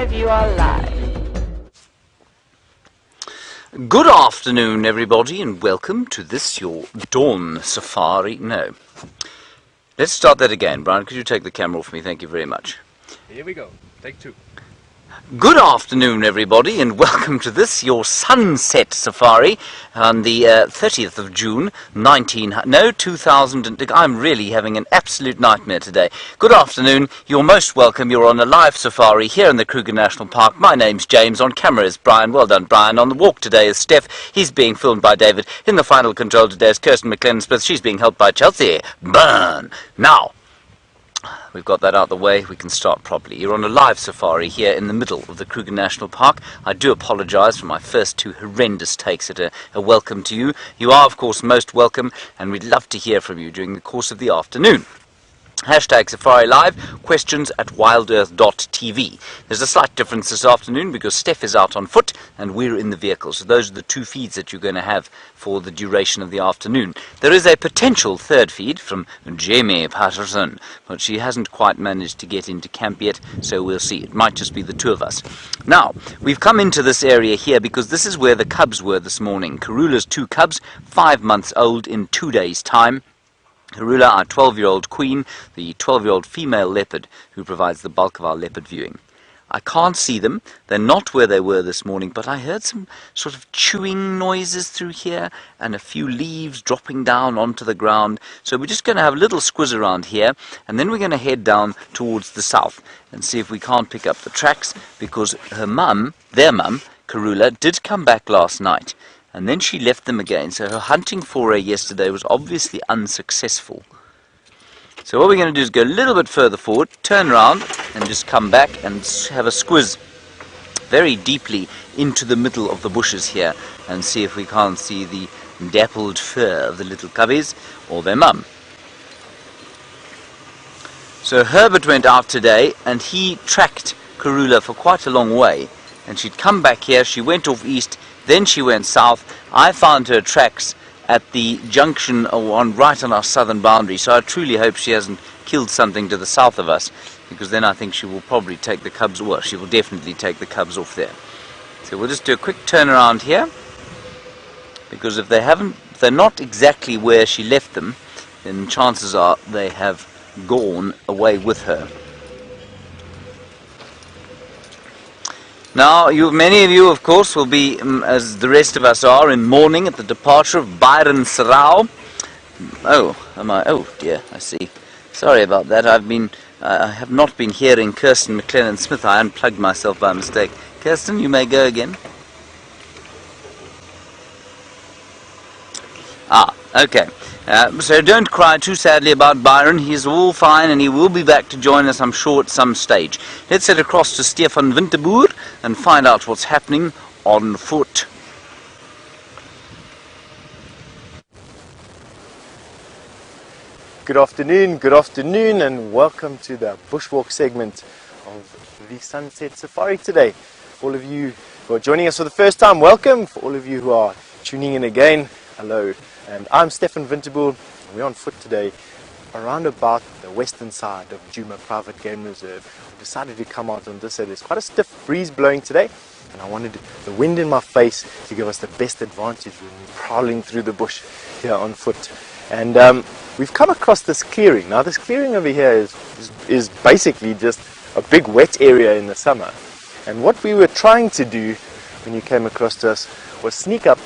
live, you are live. Good afternoon, everybody, and welcome to this, your dawn safari. No. Let's start that again. Brian, could you take the camera off me? Thank you very much. Here we go. Take two. Good afternoon, everybody, and welcome to this, your sunset safari on the 30th of June, 2000. I'm really having an absolute nightmare today. Good afternoon. You're most welcome. You're on a live safari here in the Kruger National Park. My name's James. On camera is Brian. Well done, Brian. On the walk today is Steph. He's being filmed by David. In the final control today is Kirsten McLennan-Smith. She's being helped by Chelsea. Burn! Now, we've got that out of the way, we can start properly. You're on a live safari here in the middle of the Kruger National Park. I do apologise for my first two horrendous takes at a welcome to you. You are, of course, most welcome, and we'd love to hear from you during the course of the afternoon. Hashtag Safari Live, questions at WildEarthTV. There's a slight difference this afternoon because Steph is out on foot and we're in the vehicle. So those are the two feeds that you're going to have for the duration of the afternoon. There is a potential third feed from Jamie Patterson, but she hasn't quite managed to get into camp yet, so we'll see. It might just be the two of us. Now, we've come into this area here because this is where the cubs were this morning. Karula's two cubs, 5 months old in 2 days' time. Karula, our 12-year-old queen, the 12-year-old female leopard who provides the bulk of our leopard viewing. I can't see them. They're not where they were this morning, but I heard some sort of chewing noises through here and a few leaves dropping down onto the ground. So we're just going to have a little squiz around here, and then we're going to head down towards the south and see if we can't pick up the tracks, because her mum, their mum, Karula, did come back last night. And then she left them again, so her hunting foray yesterday was obviously unsuccessful. So what we're going to do is go a little bit further forward, turn around, and just come back and have a squiz very deeply into the middle of the bushes here, and see if we can't see the dappled fur of the little cubbies, or their mum. So Herbert went out today, and he tracked Karula for quite a long way, and she'd come back here, she went off east, then she went south. I found her tracks at the junction right on our southern boundary, so I truly hope she hasn't killed something to the south of us, because then I think she will probably take the cubs, well, she will definitely take the cubs off there. So we'll just do a quick turn around here, because if they're not exactly where she left them, then chances are they have gone away with her. Now, many of you, of course, will be, as the rest of us are, in mourning at the departure of Byron Sarau. Oh dear, I see. Sorry about that. I have not been hearing Kirsten McLennan-Smith. I unplugged myself by mistake. Kirsten, you may go again. Okay. So don't cry too sadly about Byron. He's all fine and he will be back to join us, I'm sure, at some stage. Let's head across to Stefan Winterboer and find out what's happening on foot. Good afternoon, and welcome to the bushwalk segment of the Sunset Safari today. For all of you who are joining us for the first time, welcome. For all of you who are tuning in again, hello. And I'm Stefan Winterboer, and we're on foot today around about the western side of Djuma Private Game Reserve. We decided to come out on this side. There's quite a stiff breeze blowing today, and I wanted the wind in my face to give us the best advantage when we're prowling through the bush here on foot. And we've come across this clearing. Now this clearing over here is basically just a big wet area in the summer. And what we were trying to do when you came across to us was sneak up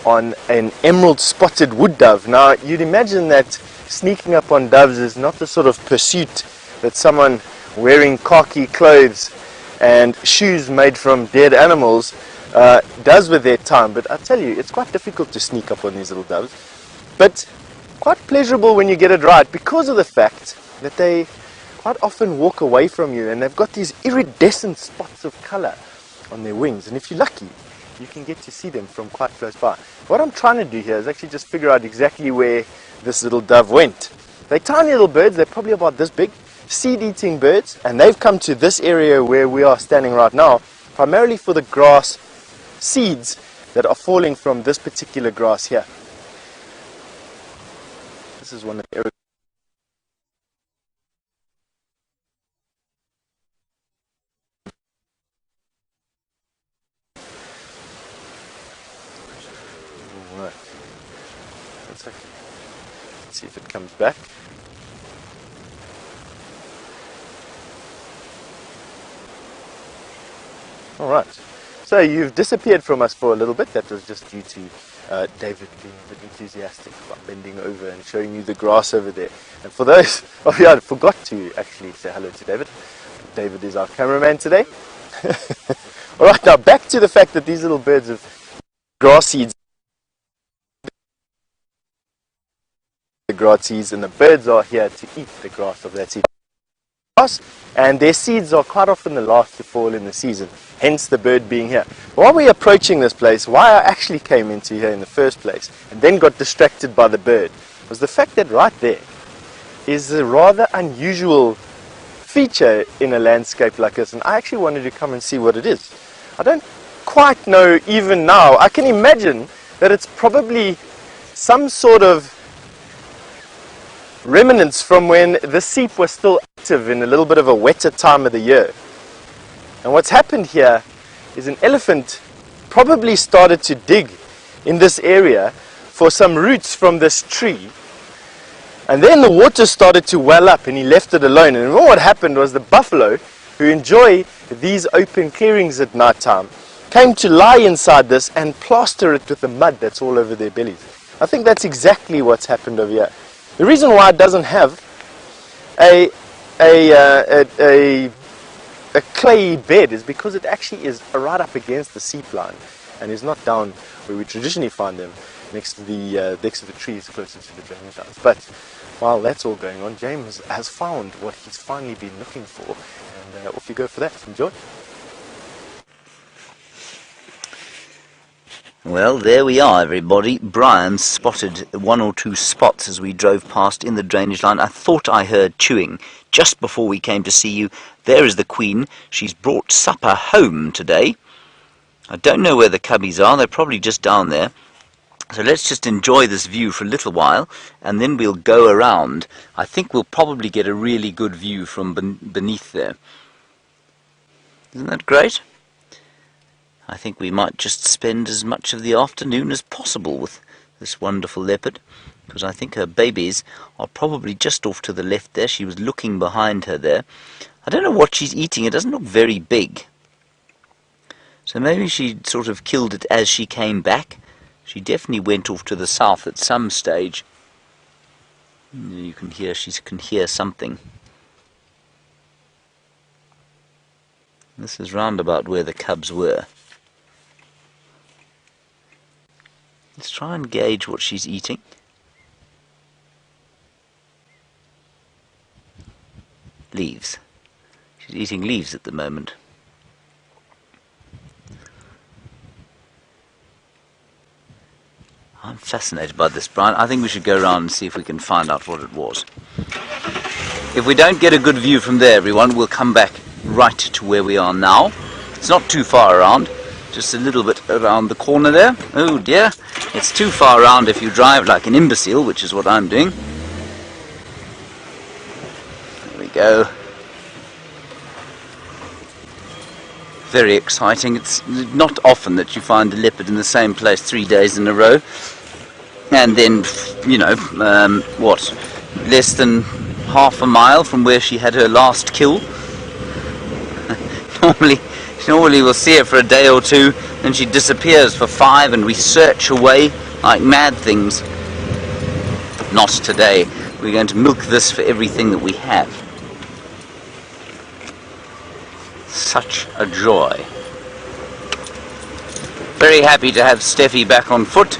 on an emerald spotted wood dove. Now you'd imagine that sneaking up on doves is not the sort of pursuit that someone wearing khaki clothes and shoes made from dead animals does with their time, but I tell you, it's quite difficult to sneak up on these little doves, but quite pleasurable when you get it right, because of the fact that they quite often walk away from you and they've got these iridescent spots of color on their wings, and if you're lucky you can get to see them from quite close by. What I'm trying to do here is actually just figure out exactly where this little dove went. They're tiny little birds, they're probably about this big, seed-eating birds, and they've come to this area where we are standing right now, primarily for the grass seeds that are falling from this particular grass here. This is one of the areas. see if it comes back. Alright, so you've disappeared from us for a little bit. That was just due to David being a bit enthusiastic about bending over and showing you the grass over there. And for those of you I forgot to actually say hello to David. David is our cameraman today. Alright, now back to the fact that these little birds have grass seeds. The grass seeds, and the birds are here to eat the grass of that seed. And their seeds are quite often the last to fall in the season, hence the bird being here. While we're approaching this place, why I actually came into here in the first place and then got distracted by the bird was the fact that right there is a rather unusual feature in a landscape like this, and I actually wanted to come and see what it is. I don't quite know even now. I can imagine that it's probably some sort of remnants from when the seep was still active in a little bit of a wetter time of the year. And what's happened here is an elephant probably started to dig in this area for some roots from this tree, and then the water started to well up and he left it alone. And what happened was the buffalo, who enjoy these open clearings at night time, came to lie inside this and plaster it with the mud that's all over their bellies. I think that's exactly what's happened over here. The reason why it doesn't have a clay bed is because it actually is right up against the seep line and is not down where we traditionally find them, next to the trees closer to the drainage lines. But while that's all going on, James has found what he's finally been looking for, and off you go for that. Enjoy. Well, there we are, everybody. Brian spotted one or two spots as we drove past in the drainage line. I thought I heard chewing just before we came to see you. There is the Queen. She's brought supper home today. I don't know where the cubbies are. They're probably just down there. So let's just enjoy this view for a little while, and then we'll go around. I think we'll probably get a really good view from beneath there. Isn't that great? I think we might just spend as much of the afternoon as possible with this wonderful leopard, because I think her babies are probably just off to the left there. She was looking behind her there. I don't know what she's eating. It doesn't look very big. So maybe she sort of killed it as she came back. She definitely went off to the south at some stage. You can hear, she can hear something. This is round about where the cubs were. Let's try and gauge what she's eating. Leaves. She's eating leaves at the moment. I'm fascinated by this, Brian. I think we should go around and see if we can find out what it was. If we don't get a good view from there, everyone, we'll come back right to where we are now. It's not too far around. Just a little bit around the corner there. Oh dear, it's too far around if you drive like an imbecile, which is what I'm doing. There we go. Very exciting. It's not often that you find a leopard in the same place 3 days in a row. And then, you know, less than half a mile from where she had her last kill. Normally we'll see her for a day or two, and she disappears for 5, and we search away like mad things. Not today. We're going to milk this for everything that we have. Such a joy. Very happy to have Steffi back on foot.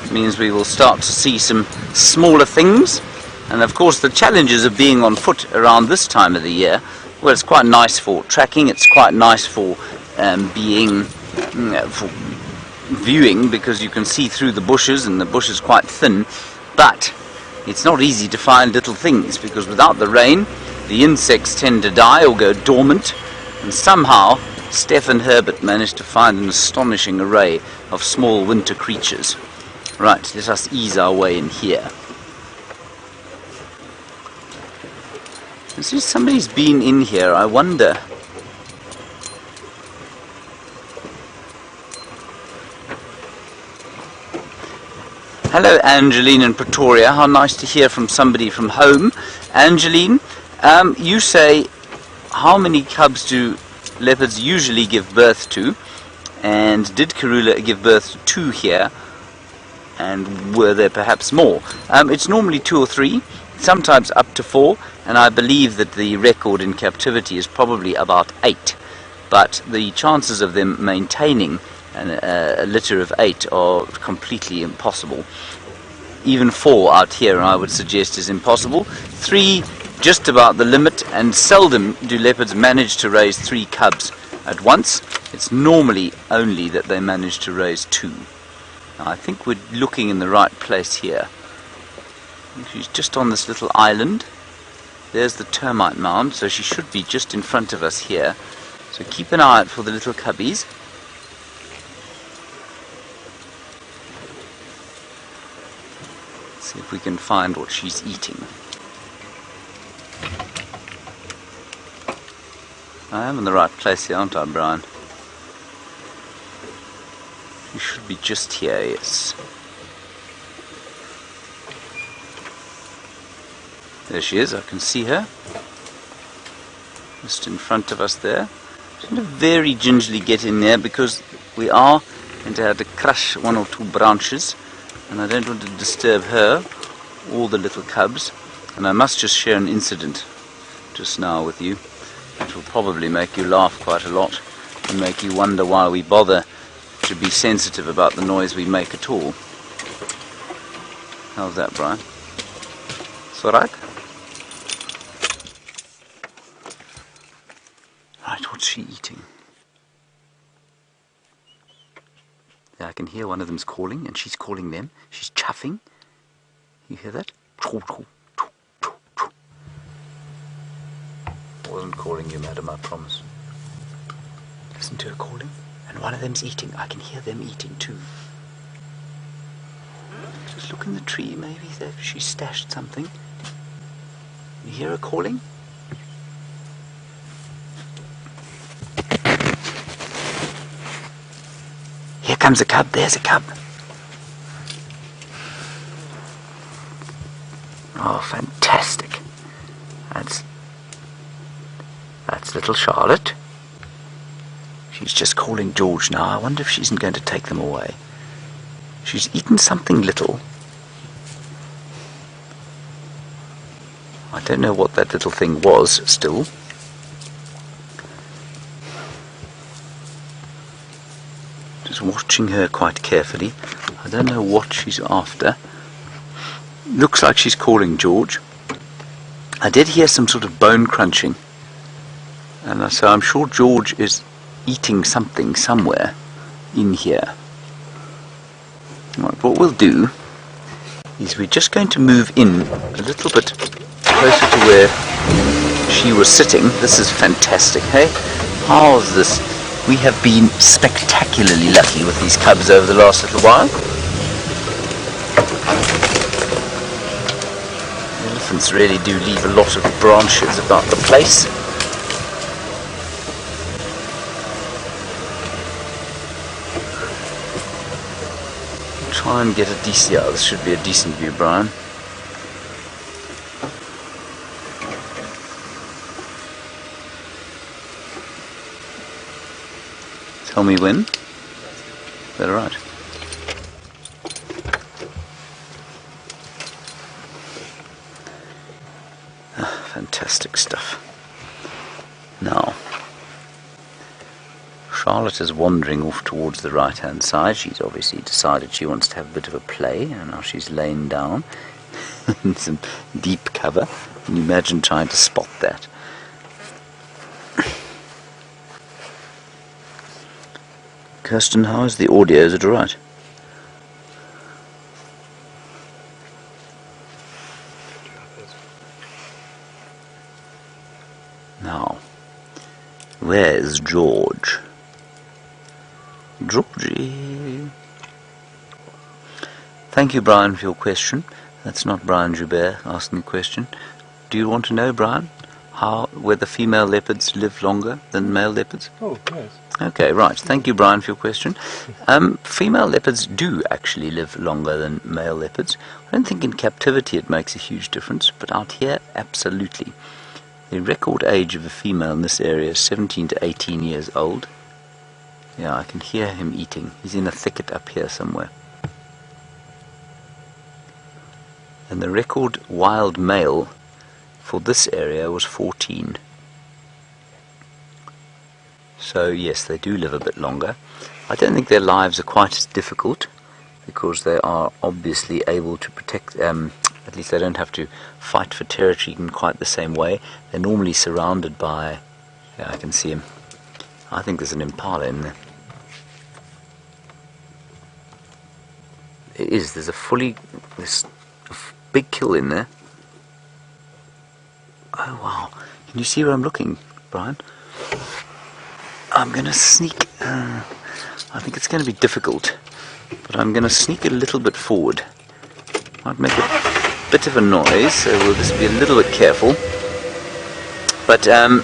It means we will start to see some smaller things. And of course the challenges of being on foot around this time of the year, well, it's quite nice for tracking, it's quite nice for for viewing, because you can see through the bushes and the bush is quite thin, but it's not easy to find little things, because without the rain the insects tend to die or go dormant, and somehow Steph and Herbert managed to find an astonishing array of small winter creatures. Right, let us ease our way in here. See, somebody's been in here, I wonder. Hello, Angeline in Pretoria. How nice to hear from somebody from home. Angeline, you say, how many cubs do leopards usually give birth to? And did Karula give birth to 2 here? And were there perhaps more? It's normally 2 or 3, sometimes up to 4, and I believe that the record in captivity is probably about 8. But the chances of them maintaining a litter of 8 are completely impossible. Even 4 out here, I would suggest, is impossible. 3, just about the limit, and seldom do leopards manage to raise 3 cubs at once. It's normally only that they manage to raise 2. Now, I think we're looking in the right place here. She's just on this little island. There's the termite mound, so she should be just in front of us here. So keep an eye out for the little cubbies. See if we can find what she's eating. I am in the right place here, aren't I, Brian? She should be just here, yes. There she is, I can see her. Just in front of us there. She's going to very gingerly get in there because we are going to have to crush 1 or 2 branches, and I don't want to disturb her or the little cubs. And I must just share an incident just now with you. It will probably make you laugh quite a lot and make you wonder why we bother to be sensitive about the noise we make at all. How's that, Brian? It's all right? Right, what's she eating? Yeah, I can hear one of them's calling, and she's calling them. She's chuffing. You hear that? I wasn't calling you, madam, I promise. Listen to her calling, and one of them's eating. I can hear them eating too. Just look in the tree, maybe there she stashed something. You hear her calling? Here comes a cub, there's a cub. Oh, fantastic. That's little Charlotte. She's just calling George now. I wonder if she isn't going to take them away. She's eaten something little. I don't know what that little thing was still. Just watching her quite carefully. I don't know what she's after. Looks like she's calling George. I did hear some sort of bone crunching. And so I'm sure George is eating something somewhere in here. Right, what we'll do is we're just going to move in a little bit closer to where she was sitting. This is fantastic, hey? How's this? We have been spectacularly lucky with these cubs over the last little while. Elephants really do leave a lot of branches about the place. Try and get a decent, yeah, this should be a decent view, Brian. Tell me when. Is that alright? Fantastic stuff. Now, Charlotte is wandering off towards the right hand side. She's obviously decided she wants to have a bit of a play, and now she's laying down in some deep cover. Can you imagine trying to spot that? Kirsten, how is the audio? Is it alright? Now, where is George? Georgie. Thank you, Brian, for your question. That's not Brian Joubert asking the question. Do you want to know, Brian, whether female leopards live longer than male leopards? Oh, yes. Okay, right. Thank you, Brian, for your question. Female leopards do actually live longer than male leopards. I don't think in captivity it makes a huge difference, but out here, absolutely. The record age of a female in this area is 17 to 18 years old. Yeah, I can hear him eating. He's in a thicket up here somewhere. And the record wild male for this area was 14. So yes, they do live a bit longer. I don't think their lives are quite as difficult because they are obviously able to protect, at least they don't have to fight for territory in quite the same way. They're normally surrounded by, yeah, I can see him. I think there's an impala in there. It is, there's a big kill in there. Oh wow, can you see where I'm looking, Brian? I'm going to sneak, I think it's going to be difficult, but I'm going to sneak a little bit forward. Might make a bit of a noise, so we'll just be a little bit careful. But a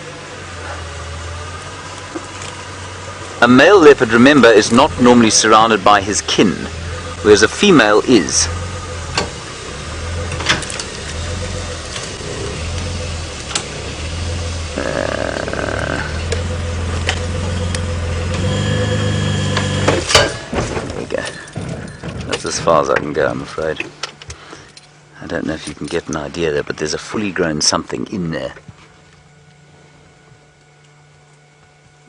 male leopard, remember, is not normally surrounded by his kin, whereas a female is. As far as I can go, I'm afraid. I don't know if you can get an idea there, but there's a fully grown something in there.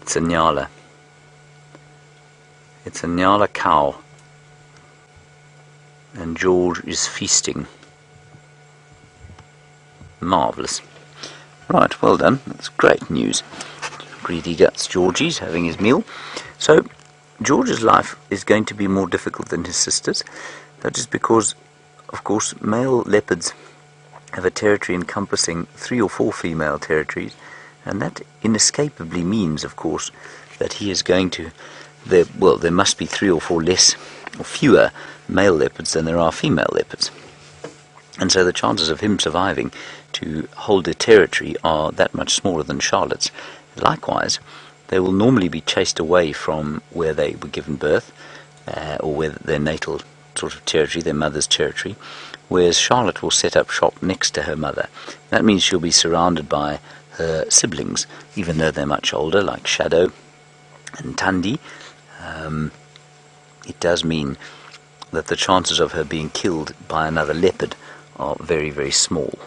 It's a nyala. It's a nyala cow. And George is feasting. Marvellous. Right, well done. That's great news. Greedy guts Georgie's having his meal. So, George's life is going to be more difficult than his sister's. That is because, of course, male leopards have a territory encompassing 3 or 4 female territories, and that inescapably means, of course, that he is going to... there must be 3 or 4 less or fewer male leopards than there are female leopards. And so the chances of him surviving to hold a territory are that much smaller than Charlotte's. Likewise, they will normally be chased away from where they were given birth, or where their natal sort of territory, their mother's territory, whereas Charlotte will set up shop next to her mother. That means she'll be surrounded by her siblings, even though they're much older, like Shadow and Tandy. It does mean that the chances of her being killed by another leopard are very, very small.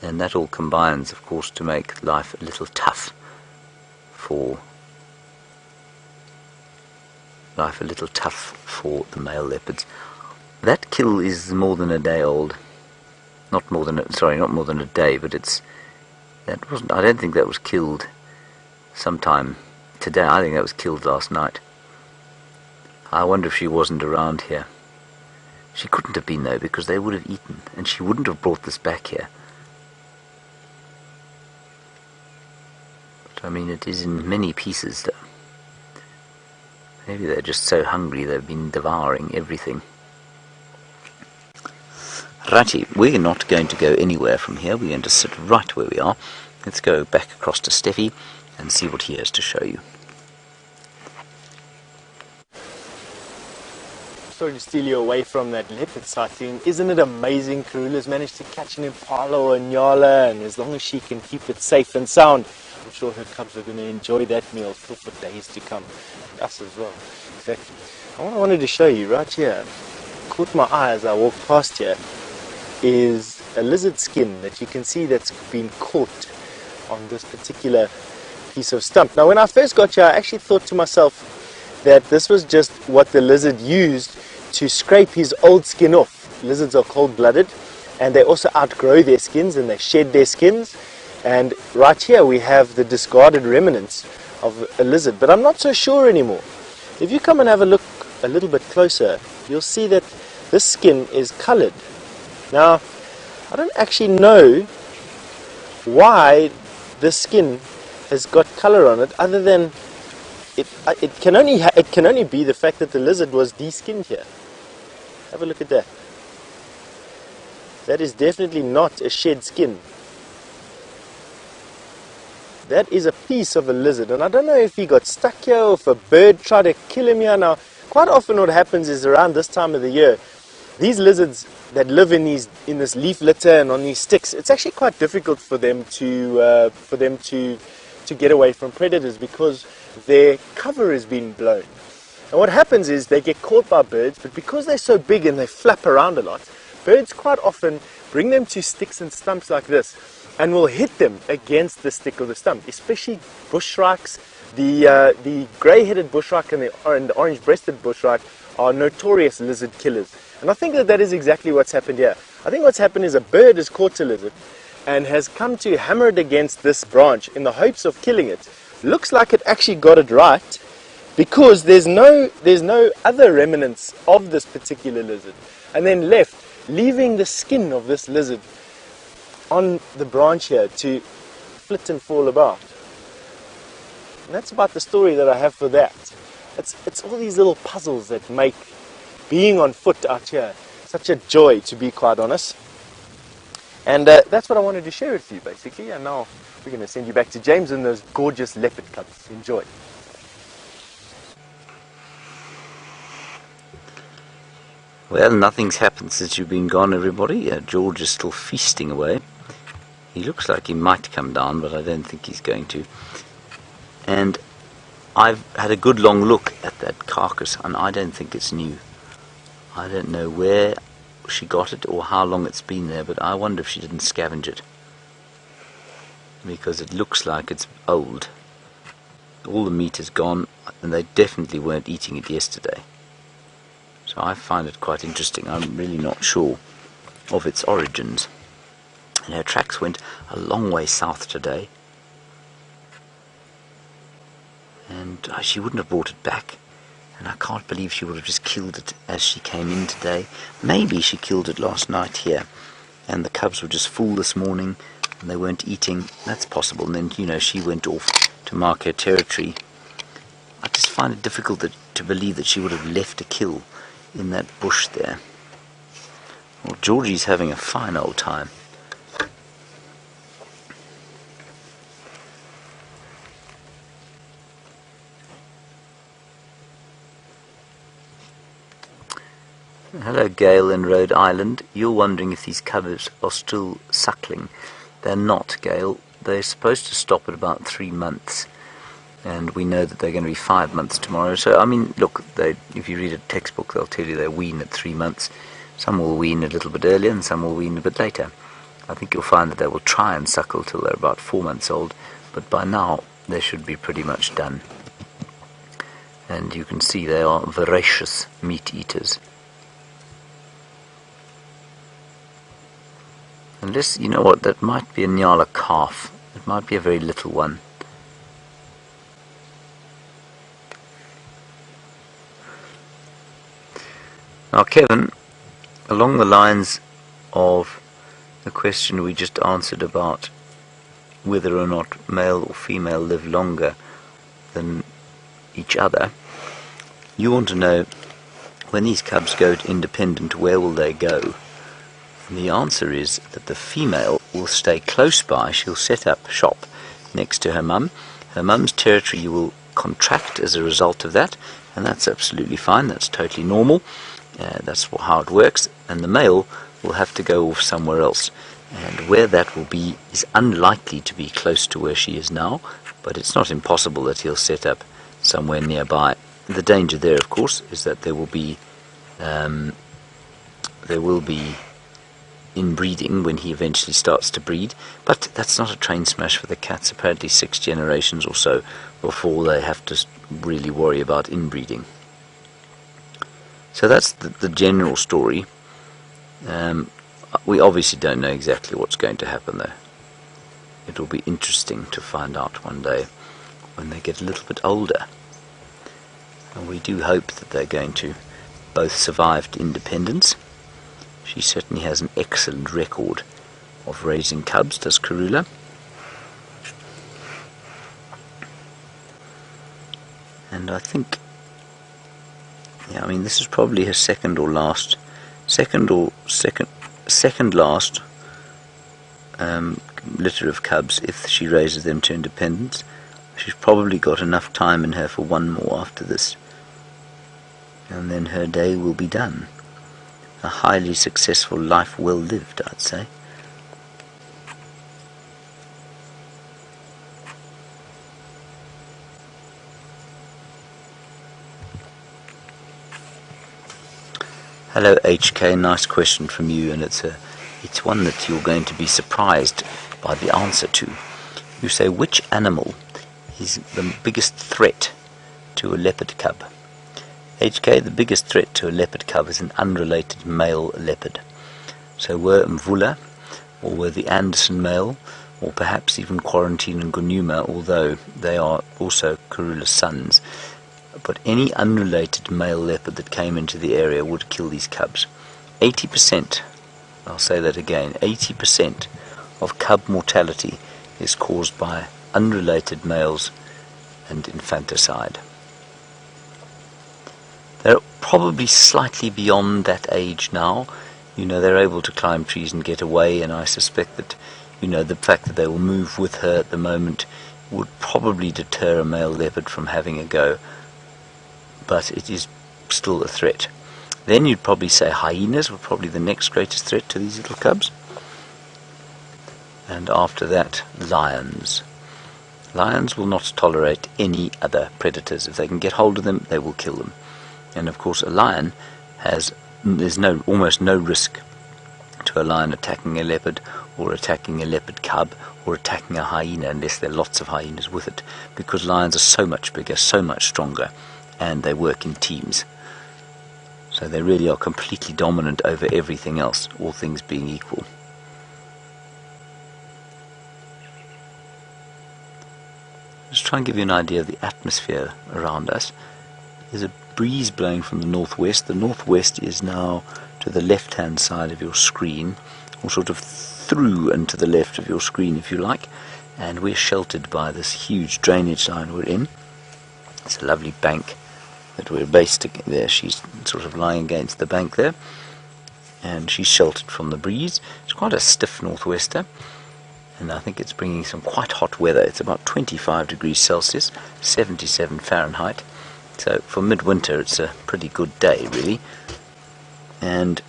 And that all combines, of course, to make life a little tough for the male leopards. That kill is more than a day old. Not more than a day, but I don't think that was killed sometime today. I think that was killed last night. I wonder if she wasn't around here. She couldn't have been though, because they would have eaten, and she wouldn't have brought this back here. I mean, it is in many pieces though. Maybe they're just so hungry they've been devouring everything. Righty, we're not going to go anywhere from here. We're going to sit right where we are. Let's go back across to Steffi and see what he has to show you. Sorry to steal you away from that leopard sighting. Isn't it amazing? Karula's managed to catch an impala or a nyala, and as long as she can keep it safe and sound, I'm sure her cubs are going to enjoy that meal still for days to come. Us as well. Exactly. What I wanted to show you right here, caught my eye as I walked past here, is a lizard skin that you can see that's been caught on this particular piece of stump. Now when I first got here, I actually thought to myself that this was just what the lizard used to scrape his old skin off. Lizards are cold-blooded, and they also outgrow their skins and they shed their skins. And right here we have the discarded remnants of a lizard, but I'm not so sure anymore. If you come and have a look a little bit closer, you'll see that this skin is colored. Now, I don't actually know why this skin has got color on it, other than it can only be the fact that the lizard was de-skinned here. Have a look at that. That is definitely not a shed skin. that is a piece of a lizard, and I don't know if he got stuck here or if a bird tried to kill him here. Now, quite often what happens is around this time of the year, these lizards that live in this leaf litter and on these sticks, it's actually quite difficult for them to get away from predators because their cover has been blown. And what happens is they get caught by birds, but because they're so big and they flap around a lot, birds quite often bring them to sticks and stumps like this and will hit them against the stick or the stump, especially bushshrikes. The grey-headed bushshrike and the orange-breasted bushshrike are notorious lizard killers. And I think that is exactly what's happened here. I think what's happened is a bird has caught a lizard and has come to hammer it against this branch in the hopes of killing it. Looks like it actually got it right because there's no other remnants of this particular lizard, and then left, leaving the skin of this lizard on the branch here to flit and fall about. And that's about the story that I have for that. It's all these little puzzles that make being on foot out here such a joy, to be quite honest. And that's what I wanted to share with you, basically. And now we're going to send you back to James and those gorgeous leopard cubs. Enjoy. Well, nothing's happened since you've been gone, everybody. George is still feasting away. He looks like he might come down, but I don't think he's going to. And I've had a good long look at that carcass, and I don't think it's new. I don't know where she got it or how long it's been there, but I wonder if she didn't scavenge it, because it looks like it's old. All the meat is gone, and they definitely weren't eating it yesterday. So I find it quite interesting. I'm really not sure of its origins. And her tracks went a long way south today, and she wouldn't have brought it back. And I can't believe she would have just killed it as she came in today. Maybe she killed it last night here, and the cubs were just full this morning and they weren't eating. That's possible. And then, you know, she went off to mark her territory. I just find it difficult to believe that she would have left a kill in that bush there. Well, Georgie's having a fine old time. Hello, Gail in Rhode Island. You're wondering if these cubs are still suckling. They're not, Gail. They're supposed to stop at about 3 months, and we know that they're going to be 5 months tomorrow. So, I mean, look, if you read a textbook, they'll tell you they wean at 3 months. Some will wean a little bit earlier, and some will wean a bit later. I think you'll find that they will try and suckle till they're about 4 months old, but by now they should be pretty much done. And you can see they are voracious meat eaters. Unless, you know what, that might be a Nyala calf. It might be a very little one. Now, Kevin, along the lines of the question we just answered about whether or not male or female live longer than each other, you want to know, when these cubs go independent, where will they go? And the answer is that the female will stay close by. She'll set up shop next to her mum. Her mum's territory will contract as a result of that, and that's absolutely fine. That's totally normal. That's how it works. And the male will have to go off somewhere else. And where that will be is unlikely to be close to where she is now, but it's not impossible that he'll set up somewhere nearby. The danger there, of course, is that there will be inbreeding when he eventually starts to breed, but that's not a train smash for the cats. Apparently 6 generations or so before they have to really worry about inbreeding. So that's the general story. We obviously don't know exactly what's going to happen, though. It will be interesting to find out one day when they get a little bit older. And we do hope that they're going to both survive to independence. She certainly has an excellent record of raising cubs, does Karula. And I think, yeah, I mean, this is probably her second last litter of cubs if she raises them to independence. She's probably got enough time in her for one more after this, and then her day will be done. A highly successful life well lived, I'd say. Hello HK, nice question from you, and it's one that you're going to be surprised by the answer to. You say, which animal is the biggest threat to a leopard cub? HK, the biggest threat to a leopard cub is an unrelated male leopard. So were Mvula, or were the Anderson male, or perhaps even Quarantine and Gunuma, although they are also Karula's sons, but any unrelated male leopard that came into the area would kill these cubs. 80%, I'll say that again, 80% of cub mortality is caused by unrelated males and infanticide. They're probably slightly beyond that age now. You know, they're able to climb trees and get away, and I suspect that, you know, the fact that they will move with her at the moment would probably deter a male leopard from having a go. But it is still a threat. Then you'd probably say hyenas were probably the next greatest threat to these little cubs. And after that, lions. Lions will not tolerate any other predators. If they can get hold of them, they will kill them. And of course a lion there's almost no risk to a lion attacking a leopard, or attacking a leopard cub, or attacking a hyena, unless there are lots of hyenas with it, because lions are so much bigger, so much stronger, and they work in teams. So they really are completely dominant over everything else, all things being equal. Just try and give you an idea of the atmosphere around us. There's a breeze blowing from the northwest. The northwest is now to the left-hand side of your screen, or sort of through and to the left of your screen if you like, and we're sheltered by this huge drainage line we're in. It's a lovely bank that we're based there. She's sort of lying against the bank there, and she's sheltered from the breeze. It's quite a stiff northwester, and I think it's bringing some quite hot weather. It's about 25 degrees Celsius, 77 Fahrenheit. So for midwinter it's a pretty good day really, and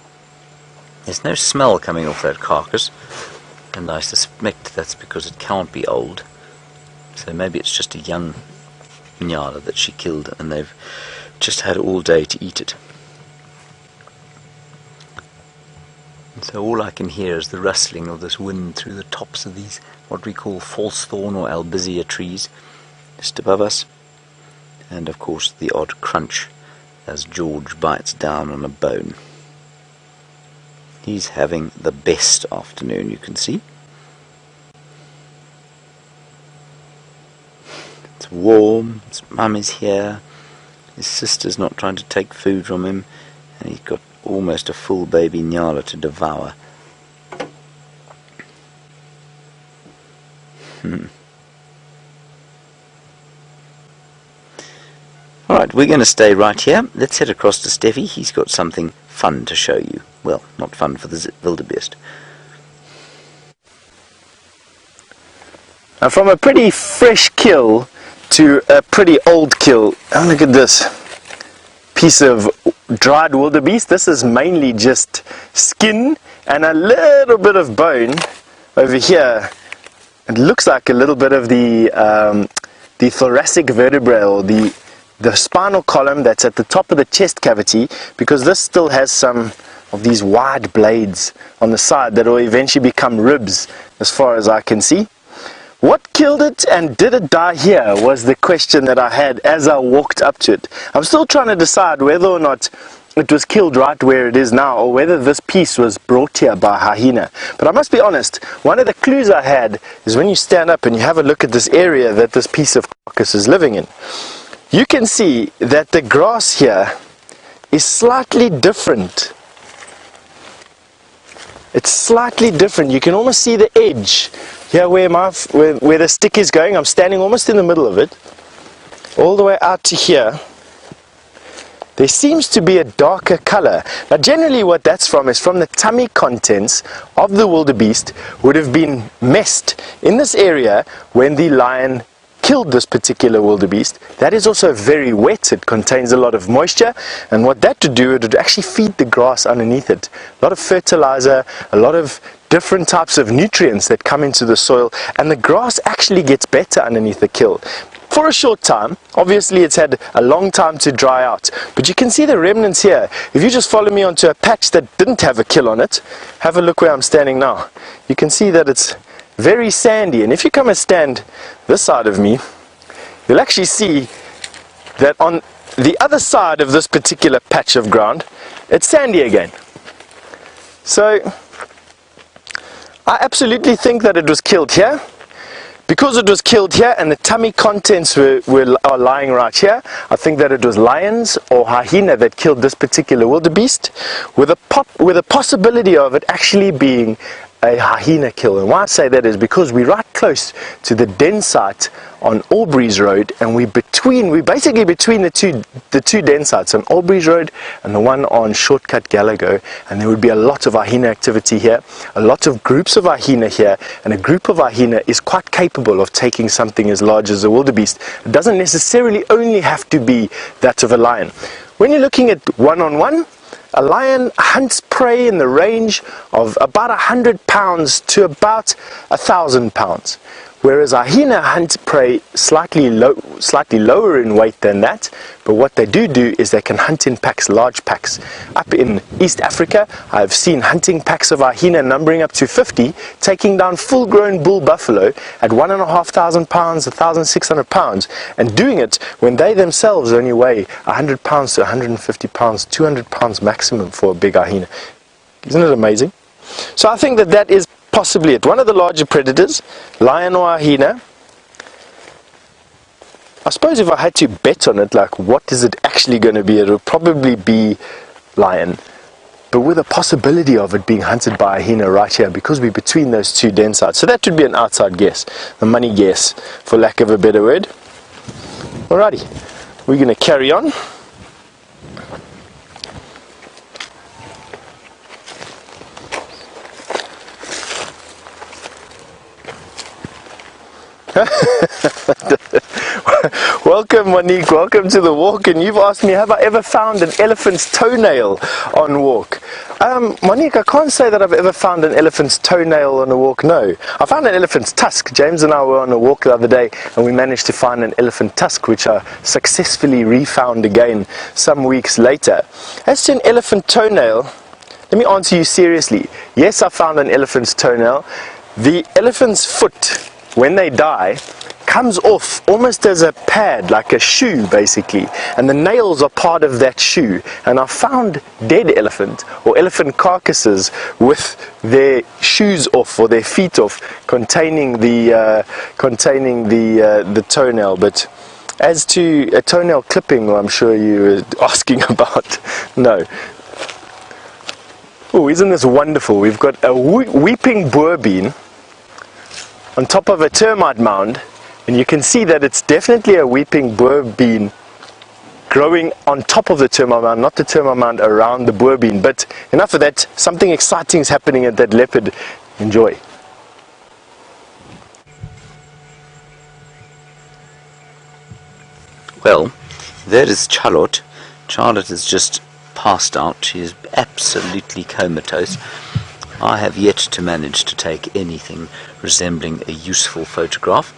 there's no smell coming off that carcass, and I suspect that's because it can't be old. So maybe it's just a young nyala that she killed, and they've just had all day to eat it. And so all I can hear is the rustling of this wind through the tops of these, what we call false thorn or albizia trees, just above us. And of course the odd crunch as George bites down on a bone. He's having the best afternoon, you can see. It's warm, his mum is here, his sister's not trying to take food from him, and he's got almost a full baby nyala to devour. Alright, we're going to stay right here. Let's head across to Steffi. He's got something fun to show you. Well, not fun for the wildebeest. Now, from a pretty fresh kill to a pretty old kill, oh, look at this piece of dried wildebeest. This is mainly just skin and a little bit of bone over here. It looks like a little bit of the thoracic vertebrae, or the spinal column that's at the top of the chest cavity, because this still has some of these wide blades on the side that will eventually become ribs, as far as I can see. What killed it, and did it die here, was the question that I had as I walked up to it. I'm still trying to decide whether or not it was killed right where it is now, or whether this piece was brought here by hyena. But I must be honest, one of the clues I had is when you stand up and you have a look at this area that this piece of carcass is living in, you can see that the grass here is slightly different. It's slightly different. You can almost see the edge here where the stick is going. I'm standing almost in the middle of it, all the way out to here. there seems to be a darker color. Now generally what that's from is from the tummy contents of the wildebeest would have been messed in this area when the lion killed this particular wildebeest. That is also very wet. It contains a lot of moisture, and what that would do, it would actually feed the grass underneath it. A lot of fertilizer, a lot of different types of nutrients that come into the soil, and the grass actually gets better underneath the kill. For a short time, obviously it's had a long time to dry out, but you can see the remnants here. If you just follow me onto a patch that didn't have a kill on it, have a look where I'm standing now. You can see that it's very sandy, and if you come and stand this side of me, you'll actually see that on the other side of this particular patch of ground, it's sandy again. So I absolutely think that it was killed here. Because it was killed here and the tummy contents are lying right here, I think that it was lions or hyena that killed this particular wildebeest, with a possibility of it actually being a hyena kill. And why I say that is because we're right close to the den site on Aubrey's Road, and we're basically between the two den sites on Aubrey's Road and the one on Shortcut Gallagher, and there would be a lot of hyena activity here, a lot of groups of hyena here, and a group of hyena is quite capable of taking something as large as a wildebeest. It doesn't necessarily only have to be that of a lion. When you're looking at one-on-one, a lion hunts prey in the range of about 100 pounds to about 1,000 pounds, whereas a hyena hunts prey slightly lower in weight than that, but what they do is they can hunt in packs, large packs. Up in East Africa, I've seen hunting packs of hyena numbering up to 50, taking down full-grown bull buffalo at 1,500 pounds, 1,600 pounds, and doing it when they themselves only weigh 100 pounds to 150 pounds, 200 pounds maximum for a big hyena. Isn't it amazing? So I think that is possibly it. One of the larger predators, lion or hyena. I suppose if I had to bet on it, like what is it actually going to be, it would probably be lion, but with a possibility of it being hunted by a hyena right here, because we're between those two den sites. So that would be an outside guess, the money guess, for lack of a better word. Alrighty, we're going to carry on. Welcome Monique, welcome to the walk, and you've asked me, have I ever found an elephant's toenail on walk? Monique, I can't say that I've ever found an elephant's toenail on a walk, no. I found an elephant's tusk. James and I were on a walk the other day and we managed to find an elephant tusk, which I successfully refound again some weeks later. As to an elephant toenail, let me answer you seriously. Yes, I found an elephant's toenail. The elephant's foot, when they die, comes off almost as a pad, like a shoe basically, and the nails are part of that shoe. And I found dead elephant or elephant carcasses with their shoes off or their feet off, containing the toenail. But as to a toenail clipping, I'm sure you were asking about, no. Oh, isn't this wonderful? We've got a weeping boer bean on top of a termite mound, and you can see that it's definitely a weeping boer bean growing on top of the termite mound, not the termite mound around the boer bean. But enough of that, something exciting is happening at that leopard. Enjoy. Well, there is Charlotte. Charlotte has just passed out. She is absolutely comatose. I have yet to manage to take anything resembling a useful photograph.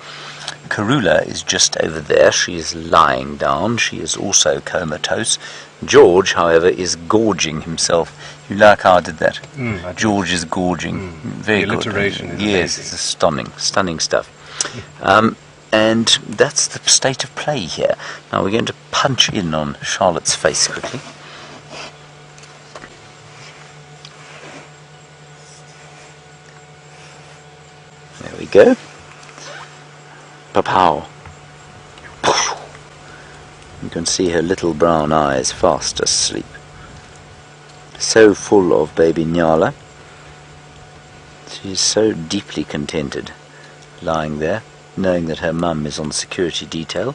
Karula is just over there. She is lying down. She is also comatose. George, however, is gorging himself. You like how I did that? George is gorging. Very the good. alliteration is Yes, amazing. it's stunning stuff. And that's the state of play here. Now we're going to punch in on Charlotte's face quickly. There we go. Papow. You can see her little brown eyes fast asleep. So full of baby Nyala. She is so deeply contented lying there, knowing that her mum is on security detail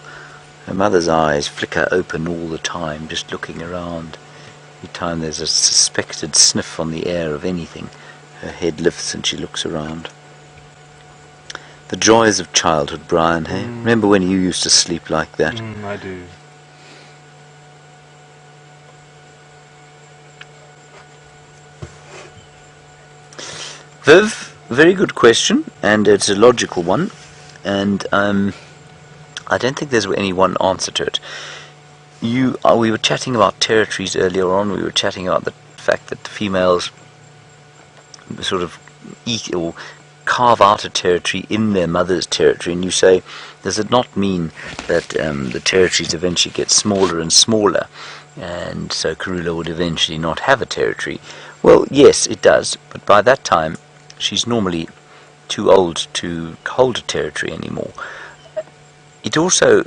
Her mother's eyes flicker open all the time, just looking around. Every time there's a suspected sniff on the air of anything, her head lifts and she looks around. The joys of childhood, Brian, hey? Remember when you used to sleep like that? I do. Viv, very good question, and it's a logical one, and I don't think there's any one answer to it. We were chatting about territories earlier on. We were chatting about the fact that the females sort of eat or carve out a territory in their mother's territory, and you say, does it not mean that the territories eventually get smaller and smaller, and so Karula would eventually not have a territory? Well, yes, it does, but by that time she's normally too old to hold a territory anymore. It also,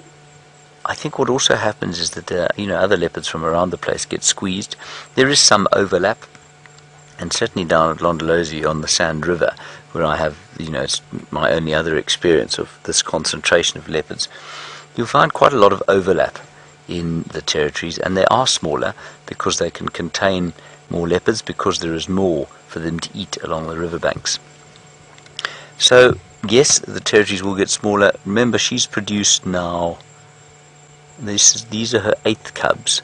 I think what also happens is that other leopards from around the place get squeezed. There is some overlap, and certainly down at Londolozi on the Sand River, where I have, it's my only other experience of this concentration of leopards, you'll find quite a lot of overlap in the territories, and they are smaller because they can contain more leopards, because there is more for them to eat along the riverbanks. So yes, the territories will get smaller. Remember, she's produced now, these are her 8th cubs,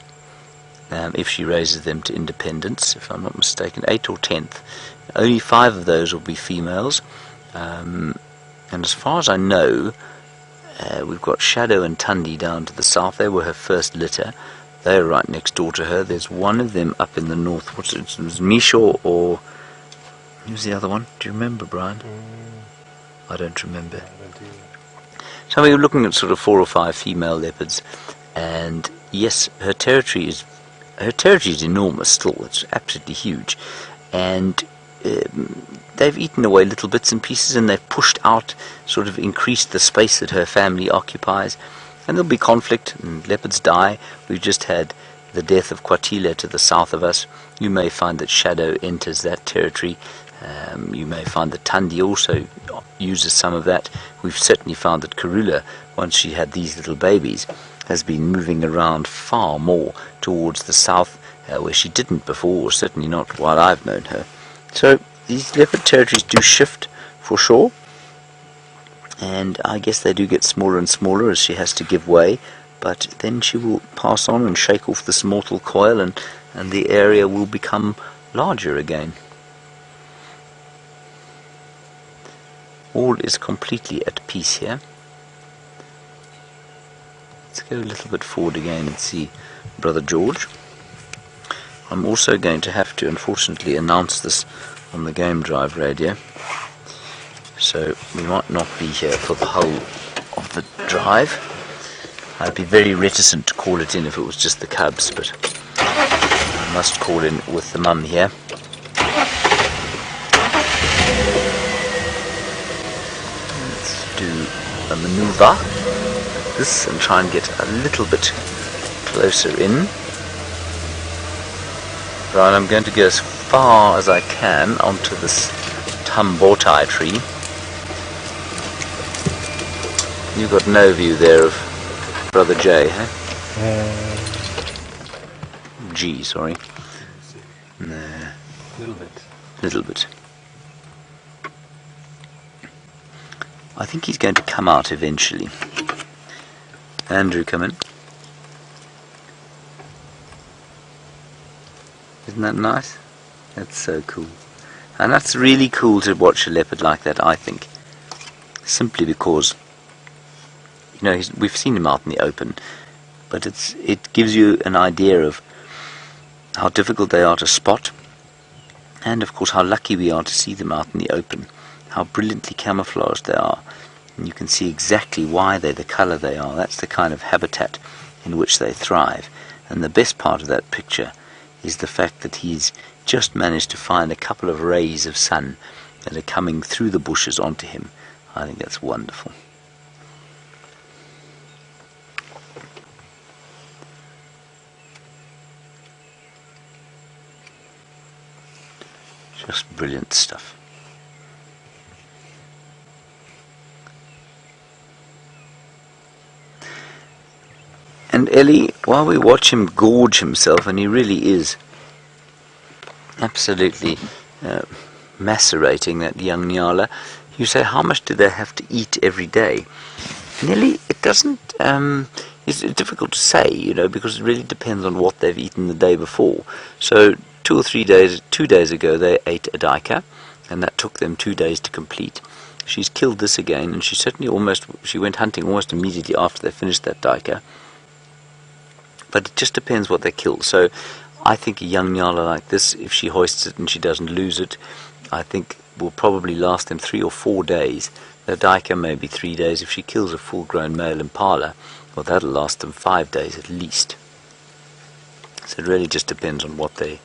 if she raises them to independence, if I'm not mistaken, 8th or 10th. Only 5 of those will be females, and as far as I know, we've got Shadow and Tundi down to the south. They were her first litter. They're right next door to her. There's one of them up in the north. It was Misho, or who's the other one? Do you remember, Brian? I don't remember. So we were looking at sort of 4 or 5 female leopards, and yes, her territory is enormous still. It's absolutely huge, and they've eaten away little bits and pieces, and they've pushed out, sort of increased the space that her family occupies, and there'll be conflict, and leopards die. We've just had the death of Kwatila to the south of us. You may find that Shadow enters that territory. You may find that Tundi also uses some of that. We've certainly found that Karula, once she had these little babies, has been moving around far more towards the south, where she didn't before, or certainly not while I've known her. So these leopard territories do shift for sure, and I guess they do get smaller and smaller as she has to give way, but then she will pass on and shake off this mortal coil, and the area will become larger again. All is completely at peace here. Let's go a little bit forward again and see Brother George. I'm also going to have to, unfortunately, announce this on the game drive radio, so we might not be here for the whole of the drive. I'd be very reticent to call it in if it was just the cubs, but I must call in with the mum here. Let's do a maneuver like this and try and get a little bit closer in. Right, I'm going to go as far as I can onto this tambotai tree. You've got no view there of Brother J, eh? G, sorry. No. Little bit. I think he's going to come out eventually. Andrew, come in. Isn't that nice? That's so cool. And that's really cool to watch a leopard like that, I think. Simply because, we've seen him out in the open, but it gives you an idea of how difficult they are to spot, and of course how lucky we are to see them out in the open, how brilliantly camouflaged they are, and you can see exactly why they're the colour they are. That's the kind of habitat in which they thrive, and the best part of that picture is the fact that he's just managed to find a couple of rays of sun that are coming through the bushes onto him. I think that's wonderful. Just brilliant stuff. And Ellie, while we watch him gorge himself, and he really is absolutely macerating that young nyala, you say, how much do they have to eat every day? Nearly, it doesn't, it's difficult to say, you know, because it really depends on what they've eaten the day before. So 2 days ago, they ate a duiker, and that took them 2 days to complete. She's killed this again, and she went hunting almost immediately after they finished that duiker. But it just depends what they kill. So I think a young nyala like this, if she hoists it and she doesn't lose it, I think will probably last them 3 or 4 days. The duiker maybe 3 days. If she kills a full-grown male impala, well, that'll last them 5 days at least. So it really just depends on what they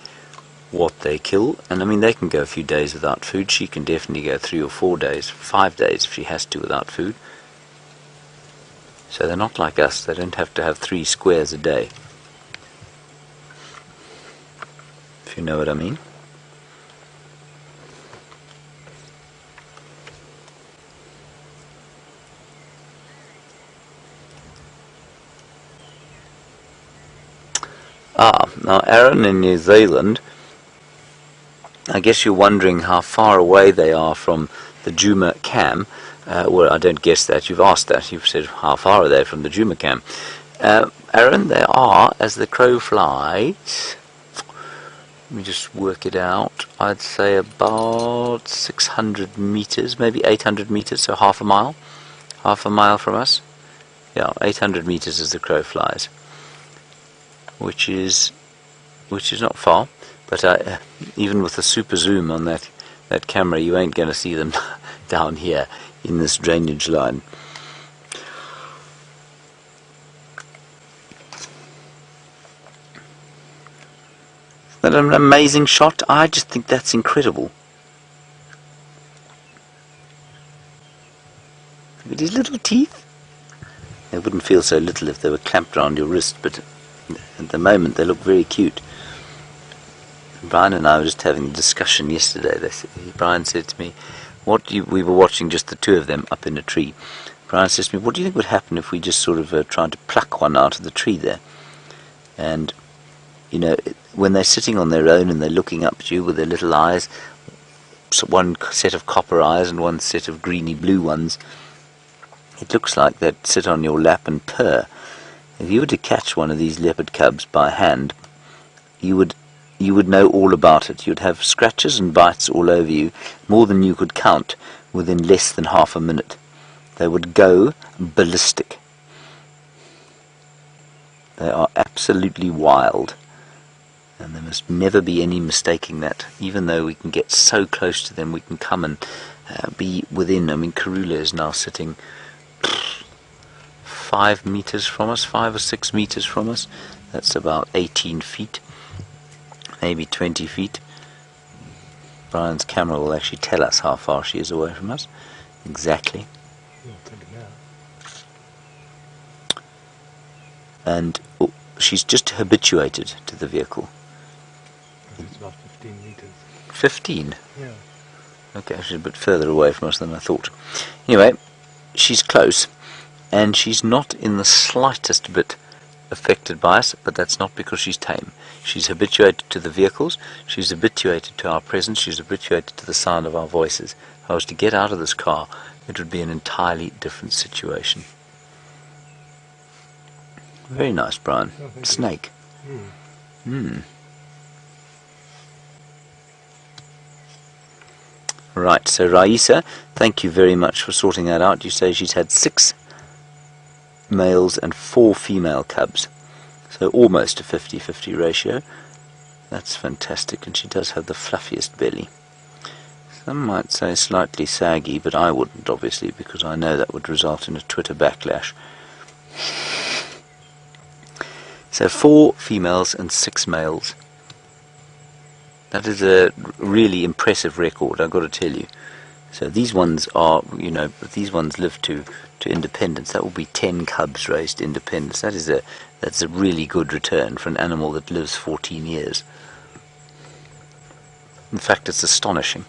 kill. And I mean, they can go a few days without food. She can definitely go 3 or 4 days, 5 days if she has to without food. So they're not like us. They don't have to have 3 squares a day, if you know what I mean. Now Aaron in New Zealand, I guess you're wondering how far away they are from the Djuma cam. Well, I don't guess that. You've asked that. You've said, how far are they from the Djuma cam? Aaron, they are, as the crow flies, let me just work it out, I'd say about 600 meters, maybe 800 meters, so half a mile from us. Yeah, 800 meters as the crow flies, which is not far, but even with the super zoom on that camera, you ain't going to see them down here in this drainage line. Isn't that an amazing shot? I just think that's incredible. Look at his little teeth. They wouldn't feel so little if they were clamped around your wrist, but at the moment they look very cute. Brian and I were just having a discussion yesterday. Brian said to me, we were watching just the two of them up in a tree. Brian says to me, what do you think would happen if we just sort of tried to pluck one out of the tree there? And, you know, when they're sitting on their own and they're looking up at you with their little eyes, so one set of copper eyes and one set of greeny blue ones, it looks like they'd sit on your lap and purr. If you were to catch one of these leopard cubs by hand, you would know all about it. You'd have scratches and bites all over you, more than you could count, within less than half a minute. They would go ballistic. They are absolutely wild, and there must never be any mistaking that. Even though we can get so close to them, we can come and be within. I mean, Karula is now sitting 5 meters from us, 5 or 6 meters from us. That's about 18 feet. Maybe 20 feet. Brian's camera will actually tell us how far she is away from us. Exactly. And she's just habituated to the vehicle. It's about 15 meters. 15? Yeah. Okay, she's a bit further away from us than I thought. Anyway, she's close, and she's not in the slightest bit affected by us, but that's not because she's tame. She's habituated to the vehicles, she's habituated to our presence, she's habituated to the sound of our voices. If I was to get out of this car, it would be an entirely different situation. Very nice, Brian. Oh, Snake. Right, so Raisa, thank you very much for sorting that out. You say she's had 6 males and 4 female cubs. So almost a 50-50 ratio. That's fantastic, and she does have the fluffiest belly. Some might say slightly saggy, but I wouldn't, obviously, because I know that would result in a Twitter backlash. So 4 females and 6 males. That is a really impressive record, I've got to tell you. So these ones are, you know, these ones live to independence. That will be 10 cubs raised to independence. That's a really good return for an animal that lives 14 years. In fact, it's astonishing.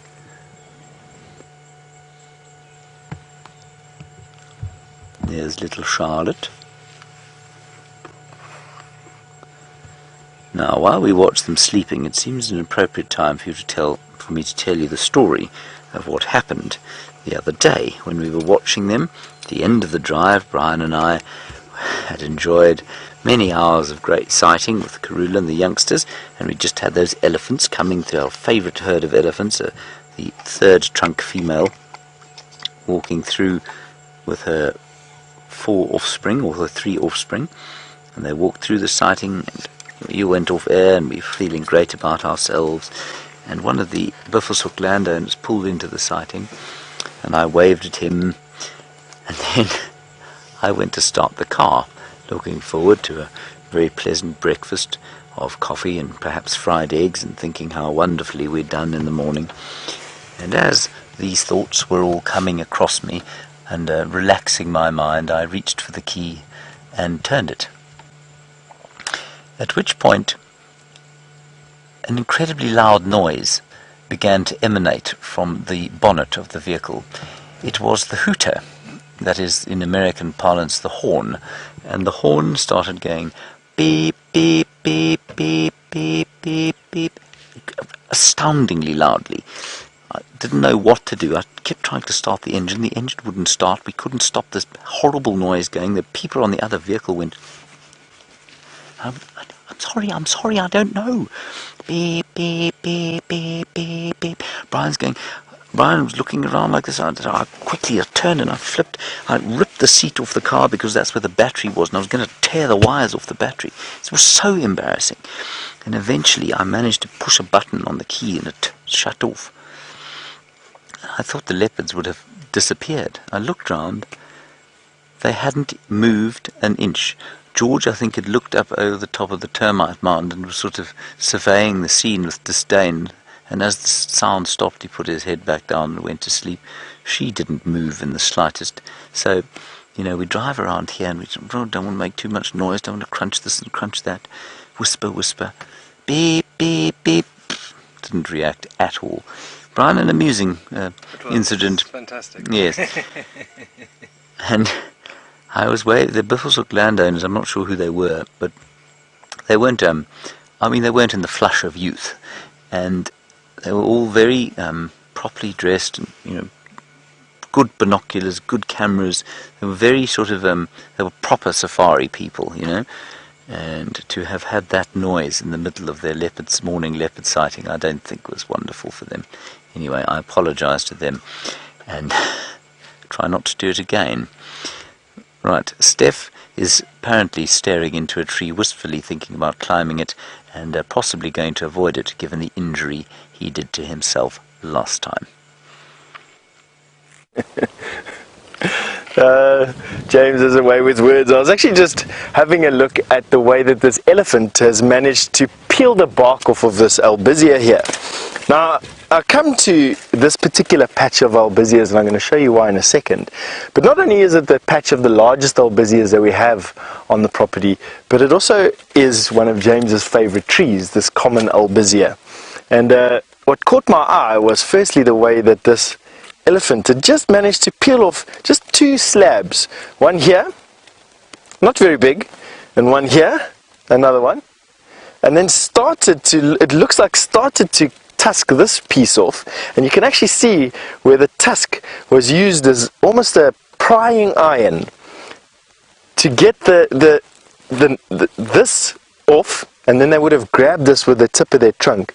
There's little Charlotte. Now, while we watch them sleeping, it seems an appropriate time for me to tell you the story of what happened the other day when we were watching them. At the end of the drive, Brian and I had enjoyed many hours of great sighting with Karula and the youngsters, and we just had those elephants coming through, our favourite herd of elephants, the third trunk female, walking through with her 4 offspring, or her 3 offspring, and they walked through the sighting, and you went off air, and we were feeling great about ourselves, and one of the Buffelshoek landowners pulled into the sighting, and I waved at him, and then I went to start the car, looking forward to a very pleasant breakfast of coffee and perhaps fried eggs, and thinking how wonderfully we'd done in the morning. And as these thoughts were all coming across me and relaxing my mind, I reached for the key and turned it. At which point an incredibly loud noise began to emanate from the bonnet of the vehicle. It was the hooter, that is, in American parlance, the horn, and the horn started going beep, beep, beep, beep, beep, beep, beep, astoundingly loudly. I didn't know what to do. I kept trying to start the engine wouldn't start. We couldn't stop this horrible noise going. The people on the other vehicle went, I'm sorry, I don't know. Beep, beep, beep, beep, beep, beep. Brian was looking around like this. I quickly turned and I ripped the seat off the car because that's where the battery was, and I was going to tear the wires off the battery. It was so embarrassing. And eventually I managed to push a button on the key and it shut off. I thought the leopards would have disappeared. I looked round. They hadn't moved an inch. George, I think, had looked up over the top of the termite mound and was sort of surveying the scene with disdain. And as the sound stopped, he put his head back down and went to sleep. She didn't move in the slightest. So, we drive around here and we don't want to make too much noise, don't want to crunch this and crunch that. Whisper, whisper. Beep, beep, beep. Didn't react at all. Brian, an amusing incident. Fantastic. Yes. And I was the Buffelshoek landowners, I'm not sure who they were, but they weren't, they weren't in the flush of youth. And they were all very properly dressed, and, good binoculars, good cameras. They were very they were proper safari people, And to have had that noise in the middle of their morning leopard sighting, I don't think was wonderful for them. Anyway, I apologize to them and try not to do it again. Right, Steph is apparently staring into a tree, wistfully thinking about climbing it, and possibly going to avoid it, given the injury he did to himself last time. James is away with words. I was actually just having a look at the way that this elephant has managed to peel the bark off of this albizia here. Now, I come to this particular patch of albizias, and I'm going to show you why in a second. But not only is it the patch of the largest albizias that we have on the property, but it also is one of James's favorite trees, this common albizia. And what caught my eye was firstly the way that this elephant had just managed to peel off just 2 slabs. One here, not very big, and one here, another one. And then started to tusk this piece off, and you can actually see where the tusk was used as almost a prying iron to get this off, and then they would have grabbed this with the tip of their trunk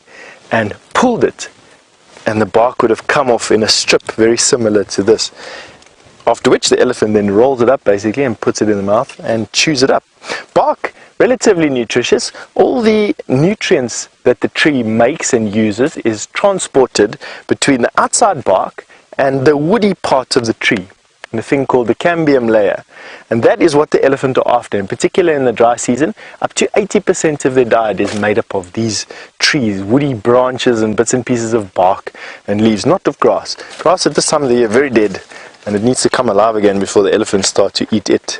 and pulled it, and the bark would have come off in a strip very similar to this. After which the elephant then rolls it up basically and puts it in the mouth and chews it up. Bark, relatively nutritious. All the nutrients that the tree makes and uses is transported between the outside bark and the woody part of the tree, in a thing called the cambium layer. And that is what the elephant are after, in particular in the dry season. Up to 80% of their diet is made up of these trees, woody branches and bits and pieces of bark and leaves, not of grass. Grass at this time of the year very dead, and it needs to come alive again before the elephants start to eat it.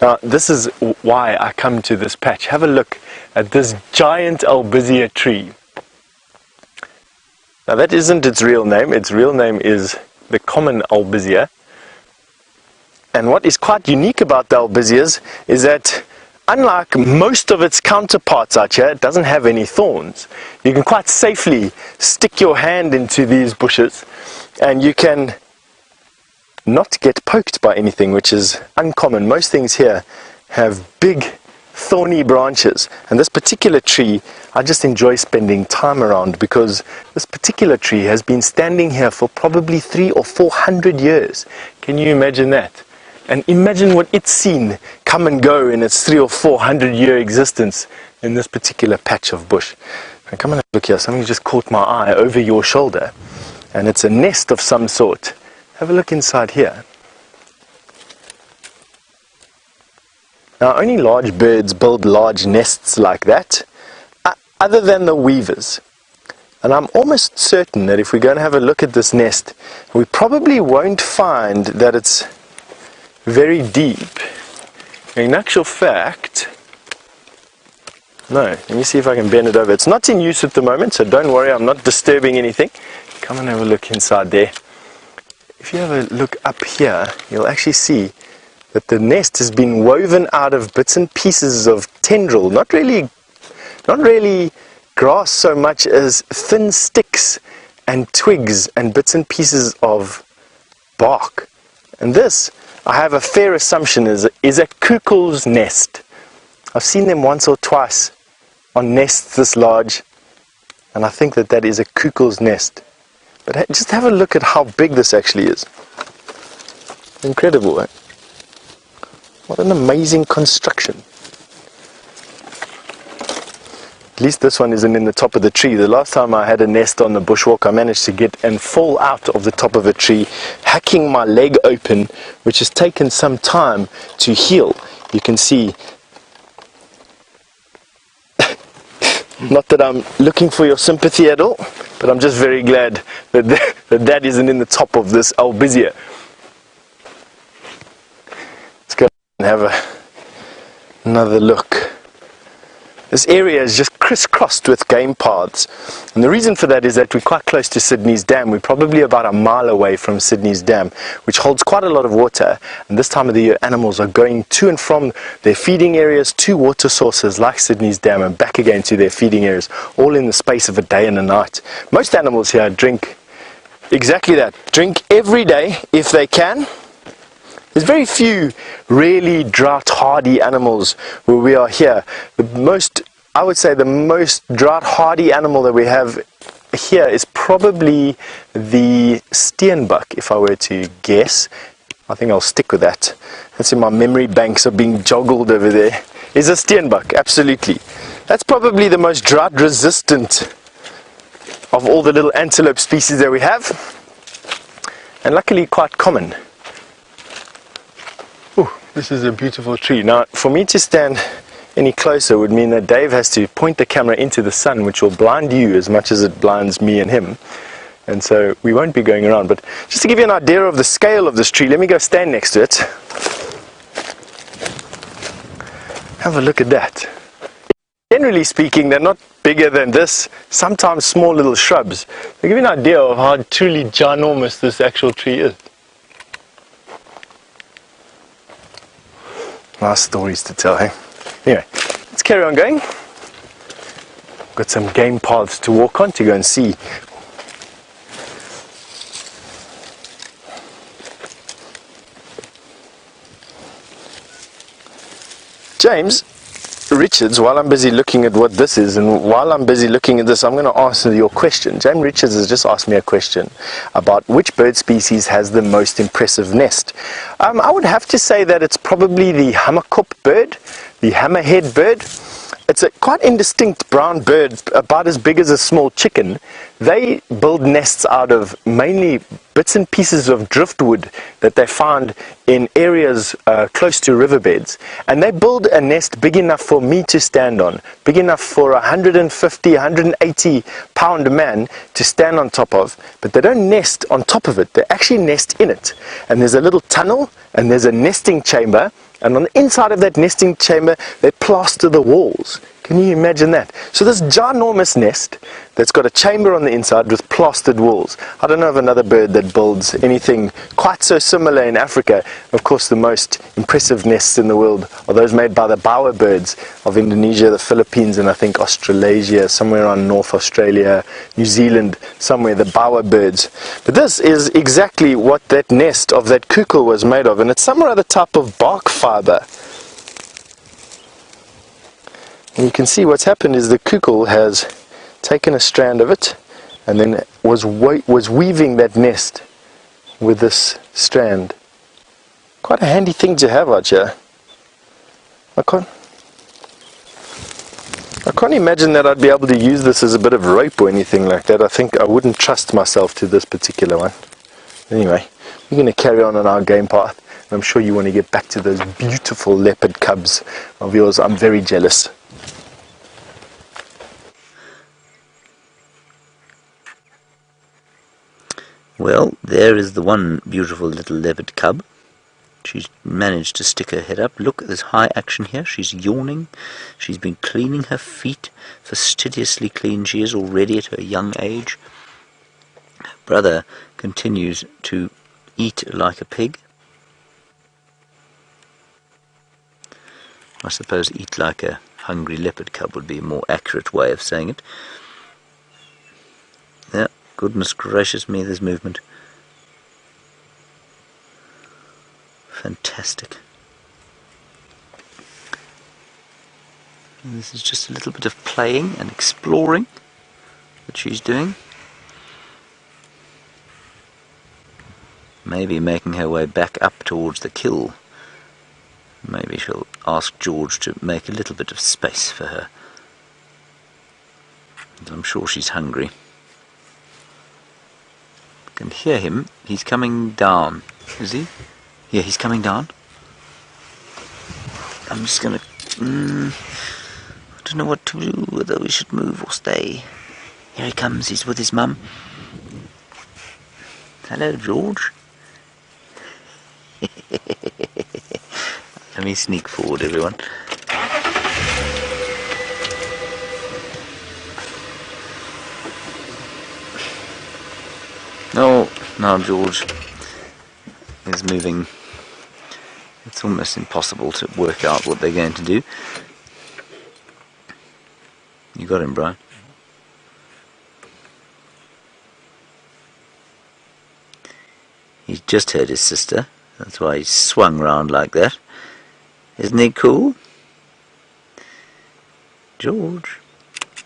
Now, this is why I come to this patch. Have a look at this giant albizia tree. Now, that isn't its real name. Its real name is the common albizia. And what is quite unique about the albizias is that unlike most of its counterparts out here, it doesn't have any thorns. You can quite safely stick your hand into these bushes and you can not get poked by anything, which is uncommon. Most things here have big thorny branches, and this particular tree I just enjoy spending time around because this particular tree has been standing here for probably 300 or 400 years. Can you imagine that? And imagine what it's seen come and go in its 300 or 400 year existence in this particular patch of bush. Now come and look here, something just caught my eye over your shoulder, and it's a nest of some sort. Have a look inside here. Now only large birds build large nests like that, other than the weavers. And I'm almost certain that if we're going to have a look at this nest, we probably won't find that it's very deep. In actual fact, no, let me see if I can bend it over. It's not in use at the moment, so don't worry, I'm not disturbing anything. Come and have a look inside there. If you have a look up here, you'll actually see that the nest has been woven out of bits and pieces of tendril, not really grass so much as thin sticks and twigs and bits and pieces of bark. And this, I have a fair assumption, is a cuckoo's nest. I've seen them once or twice on nests this large, and I think that is a cuckoo's nest. But just have a look at how big this actually is. Incredible, eh? What an amazing construction. At least this one isn't in the top of the tree. The last time I had a nest on the bushwalk, I managed to get and fall out of the top of a tree, hacking my leg open, which has taken some time to heal. You can see, not that I'm looking for your sympathy at all, but I'm just very glad that isn't in the top of this albizia. Let's go and have another look. This area is just crisscrossed with game paths, and the reason for that is that we're quite close to Sydney's dam. We're probably about a mile away from Sydney's dam, which holds quite a lot of water, and this time of the year animals are going to and from their feeding areas to water sources like Sydney's dam and back again to their feeding areas, all in the space of a day and a night. Most animals here drink exactly that, drink every day if they can. There's very few really drought hardy animals where we are here. I would say the most drought hardy animal that we have here is probably the steenbok, if I were to guess. I think I'll stick with that. That's in my memory banks are being joggled over there. Is a steenbok, absolutely. That's probably the most drought resistant of all the little antelope species that we have, and luckily quite common. Ooh, this is a beautiful tree. Now, for me to stand any closer would mean that Dave has to point the camera into the sun, which will blind you as much as it blinds me and him. And so we won't be going around. But just to give you an idea of the scale of this tree, let me go stand next to it. Have a look at that. Generally speaking, they're not bigger than this, sometimes small little shrubs. To give you an idea of how truly ginormous this actual tree is. Nice stories to tell, hey? Anyway, let's carry on going. Got some game paths to walk on to go and see. James Richards, while I'm busy looking at what this is, and while I'm busy looking at this, I'm going to answer your question. James Richards has just asked me a question about which bird species has the most impressive nest. I would have to say that it's probably the hammerkop bird, the hammerhead bird. It's a quite indistinct brown bird, about as big as a small chicken. They build nests out of mainly bits and pieces of driftwood that they find in areas close to riverbeds. And they build a nest big enough for me to stand on, big enough for a 150, 180 pound man to stand on top of. But they don't nest on top of it, they actually nest in it. And there's a little tunnel and there's a nesting chamber. And on the inside of that nesting chamber, they plaster the walls. Can you imagine that? So this ginormous nest that's got a chamber on the inside with plastered walls. I don't know of another bird that builds anything quite so similar in Africa. Of course, the most impressive nests in the world are those made by the bowerbirds of Indonesia, the Philippines, and I think Australasia, somewhere around North Australia, New Zealand, somewhere, the bowerbirds. But this is exactly what that nest of that kukul was made of, and it's some other type of bark fiber. And you can see what's happened is the kukul has taken a strand of it and then was weaving that nest with this strand. Quite a handy thing to have out here. I can't imagine that I'd be able to use this as a bit of rope or anything like that. I think I wouldn't trust myself to this particular one. Anyway, we're going to carry on our game path. I'm sure you want to get back to those beautiful leopard cubs of yours. I'm very jealous. Well, there is the one beautiful little leopard cub. She's managed to stick her head up. Look at this high action here. She's yawning. She's been cleaning her feet. Fastidiously clean she is already at her young age. Her brother continues to eat like a pig. I suppose eat like a hungry leopard cub would be a more accurate way of saying it. Yeah, goodness gracious me, there's movement. Fantastic. And this is just a little bit of playing and exploring that she's doing. Maybe making her way back up towards the kill. Maybe she'll ask George to make a little bit of space for her. And I'm sure she's hungry. I can hear him. He's coming down. Is he? Yeah, he's coming down. I'm just gonna... I don't know what to do, whether we should move or stay. Here he comes, he's with his mum. Hello, George. Let me sneak forward, everyone. No, now George is moving. It's almost impossible to work out what they're going to do. You got him, Brian. He's just heard his sister. That's why he's swung round like that. Isn't he cool? George.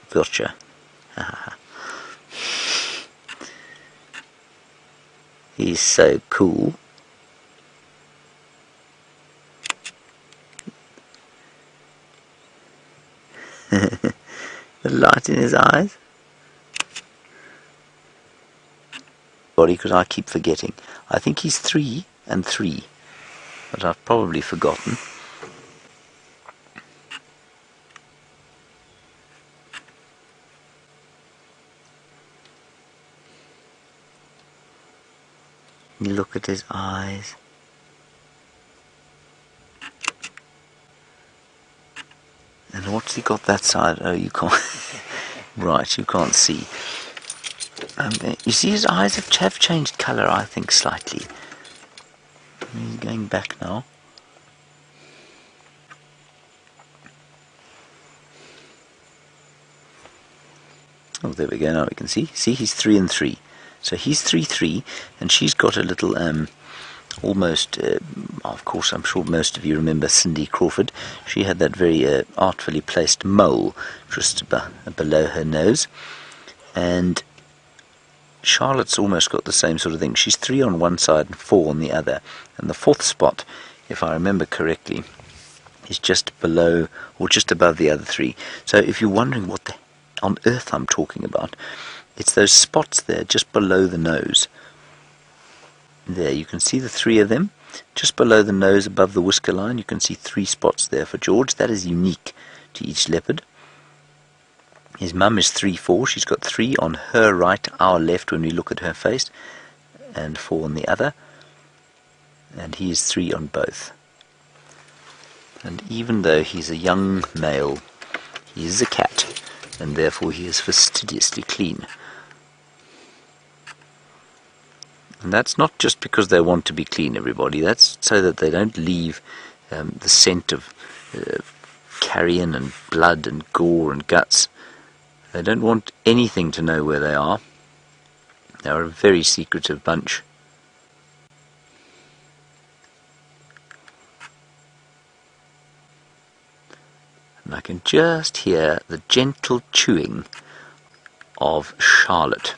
Gotcha. He's so cool. The light in his eyes. Body, because I keep forgetting. I think he's 3 and 3, but I've probably forgotten. Look at his eyes. And what's he got that side? Oh, you can't. Right, you can't see. You see his eyes have changed colour, I think, slightly. He's going back now. Oh, there we go, now we can see. See, he's 3 and 3. So he's 3-3, and she's got a little, almost, of course, I'm sure most of you remember Cindy Crawford. She had that very artfully placed mole just below her nose. And Charlotte's almost got the same sort of thing. She's 3 on one side and 4 on the other. And the 4th spot, if I remember correctly, is just below, or just above the other 3. So if you're wondering what on earth I'm talking about, it's those spots there just below the nose. There, you can see the 3 of them. Just below the nose, above the whisker line, you can see 3 spots there for George. That is unique to each leopard. His mum is 3-4. She's got 3 on her right, our left when we look at her face, and 4 on the other. And he is 3 on both. And even though he's a young male, He is a cat, and therefore he is fastidiously clean. And that's not just because they want to be clean, everybody. That's so that they don't leave the scent of carrion and blood and gore and guts. They don't want anything to know where they are. They are a very secretive bunch. And I can just hear the gentle chewing of Charlotte.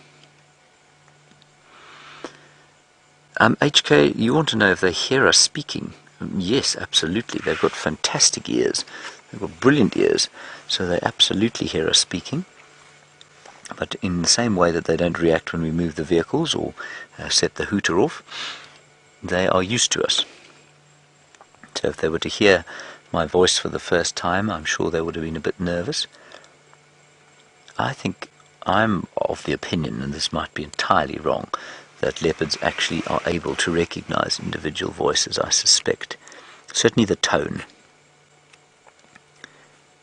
HK, you want to know if they hear us speaking? Yes, absolutely. They've got fantastic ears. They've got brilliant ears. So they absolutely hear us speaking. But in the same way that they don't react when we move the vehicles or set the hooter off, they are used to us. So if they were to hear my voice for the first time, I'm sure they would have been a bit nervous. I think I'm of the opinion, and this might be entirely wrong, that leopards actually are able to recognize individual voices, I suspect. Certainly the tone.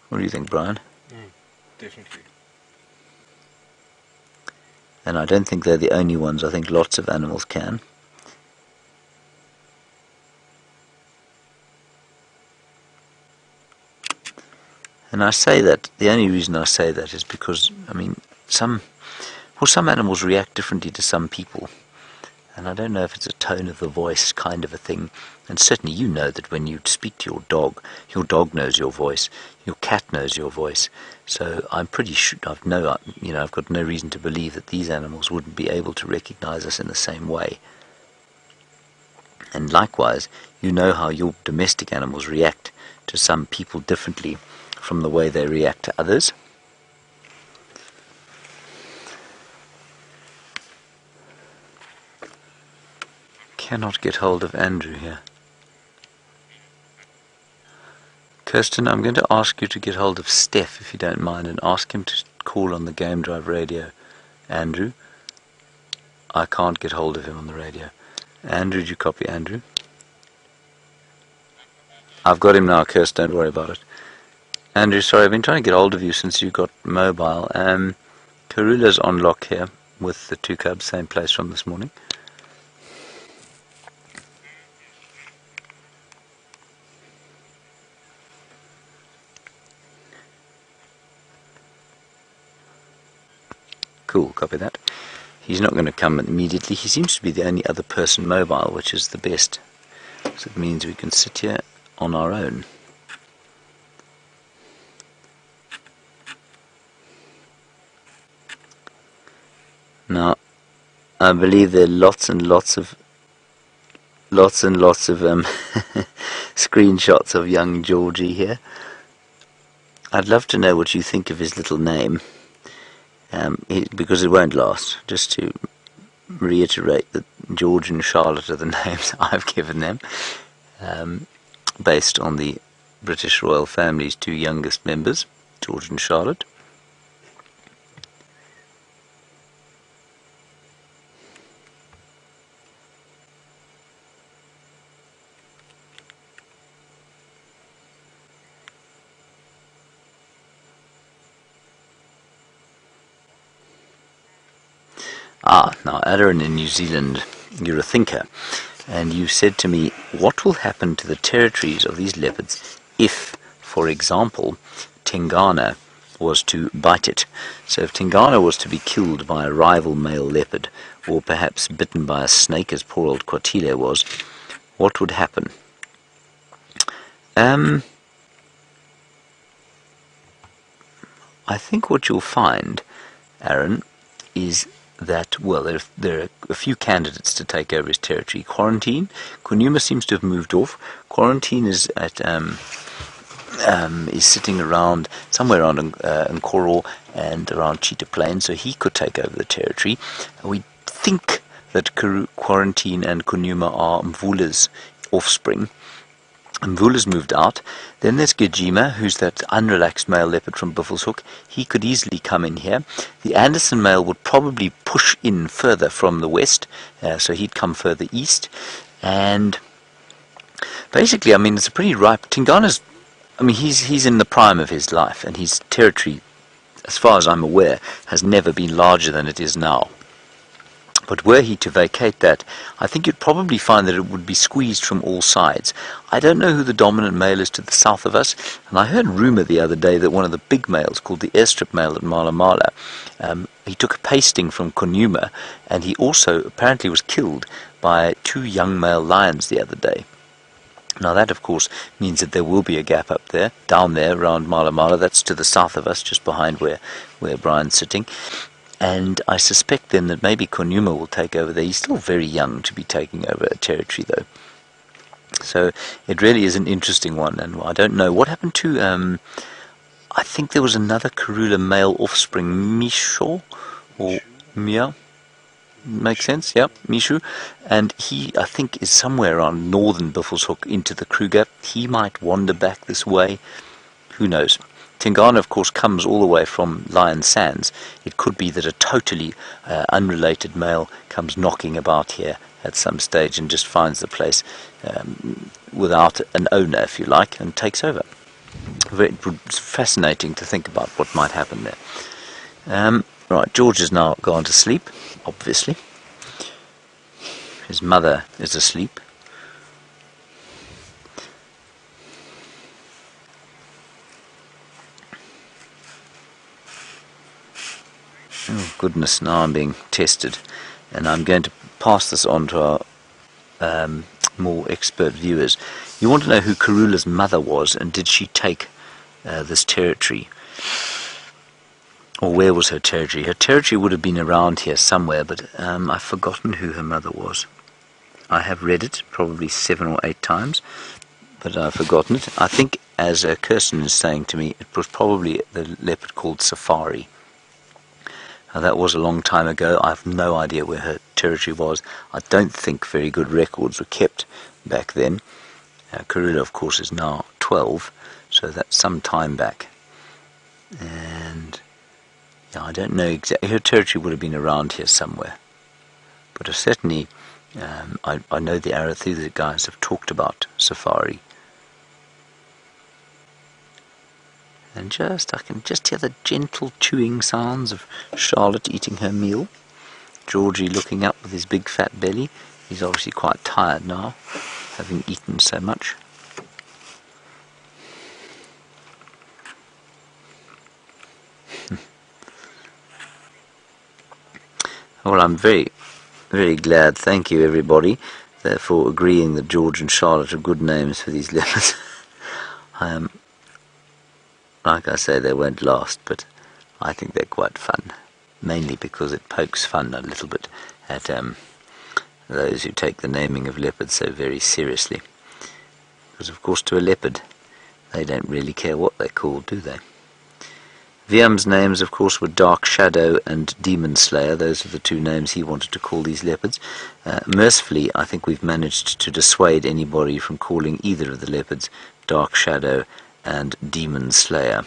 What do you think, Brian? Definitely. And I don't think they're the only ones. I think lots of animals can. And I say that, the only reason I say that is because, I mean, some animals react differently to some people. And I don't know if it's a tone of the voice kind of a thing. And certainly you know that when you speak to your dog knows your voice, your cat knows your voice. So I'm pretty sure, I've got no reason to believe that these animals wouldn't be able to recognize us in the same way. And likewise, you know how your domestic animals react to some people differently from the way they react to others. Cannot get hold of Andrew here. Kirsten, I'm going to ask you to get hold of Steph, if you don't mind, and ask him to call on the Game Drive radio. Andrew, I can't get hold of him on the radio. Andrew, did you copy Andrew? I've got him now, Kirsten, don't worry about it. Andrew, sorry, I've been trying to get hold of you since you got mobile. Karula's on lock here with the two cubs, same place from this morning. Cool, copy that. He's not going to come immediately. He seems to be the only other person mobile, which is the best. So it means we can sit here on our own. Now, I believe there are lots and lots of screenshots of young Georgie here. I'd love to know what you think of his little name, because it won't last. Just to reiterate that George and Charlotte are the names I've given them, based on the British royal family's two youngest members, George and Charlotte. Now, Aaron in New Zealand, you're a thinker, and you said to me, what will happen to the territories of these leopards if, for example, Tingana was to bite it? So if Tingana was to be killed by a rival male leopard, or perhaps bitten by a snake, as poor old Quatile was, what would happen? I think what you'll find, Aaron, is that, well, there are a few candidates to take over his territory. Quarantine, Kunuma seems to have moved off. Quarantine is at is sitting around somewhere around Nkoro and around Cheetah Plain, so he could take over the territory. We think that Quarantine and Kunuma are Mvula's offspring. Mvula's moved out. Then there's Djuma, who's that unrelaxed male leopard from Buffelshoek. He could easily come in here. The Anderson male would probably push in further from the west, so he'd come further east. And basically, I mean, it's a pretty ripe... Tingana's I mean, he's in the prime of his life, and his territory, as far as I'm aware, has never been larger than it is now. But were he to vacate that, I think you'd probably find that it would be squeezed from all sides. I don't know who the dominant male is to the south of us, and I heard rumour the other day that one of the big males, called the airstrip male at Mala Mala, he took a pasting from Djuma, and he also apparently was killed by 2 young male lions the other day. Now that, of course, means that there will be a gap up there, down there, around Mala Mala. That's to the south of us, just behind where Brian's sitting. And I suspect then that maybe Djuma will take over there. He's still very young to be taking over a territory, though. So it really is an interesting one. And I don't know what happened to... I think there was another Karula male offspring, Misho, or Mia. Makes sense, yeah, Mishu. And he, I think, is somewhere around northern Buffelshoek into the Kruger. He might wander back this way. Who knows? Tingana, of course, comes all the way from Lion Sands. It could be that a totally unrelated male comes knocking about here at some stage and just finds the place without an owner, if you like, and takes over. It's fascinating to think about what might happen there. Right, George has now gone to sleep, obviously. His mother is asleep. Oh goodness, now I'm being tested, and I'm going to pass this on to our more expert viewers. You want to know who Karula's mother was, and did she take this territory? Or where was her territory? Her territory would have been around here somewhere, but I've forgotten who her mother was. I have read it probably 7 or 8 times, but I've forgotten it. I think, as Kirsten is saying to me, it was probably the leopard called Safari. Now, that was a long time ago. I have no idea where her territory was. I don't think very good records were kept back then. Karula, of course, is now 12, so that's some time back. And yeah, I don't know exactly. Her territory would have been around here somewhere. But certainly, I know the Arathusa guys have talked about Safari. And I can just hear the gentle chewing sounds of Charlotte eating her meal. Georgie looking up with his big fat belly. He's obviously quite tired now, having eaten so much. Well, I'm very, very glad. Thank you, everybody, for agreeing that George and Charlotte are good names for these leopards. Like I say, they won't last, but I think they're quite fun, mainly because it pokes fun a little bit at those who take the naming of leopards so very seriously. Because, of course, to a leopard, they don't really care what they're called, do they? Viam's names, of course, were Dark Shadow and Demon Slayer. Those are the 2 names he wanted to call these leopards. Mercifully, I think we've managed to dissuade anybody from calling either of the leopards Dark Shadow and Demon Slayer.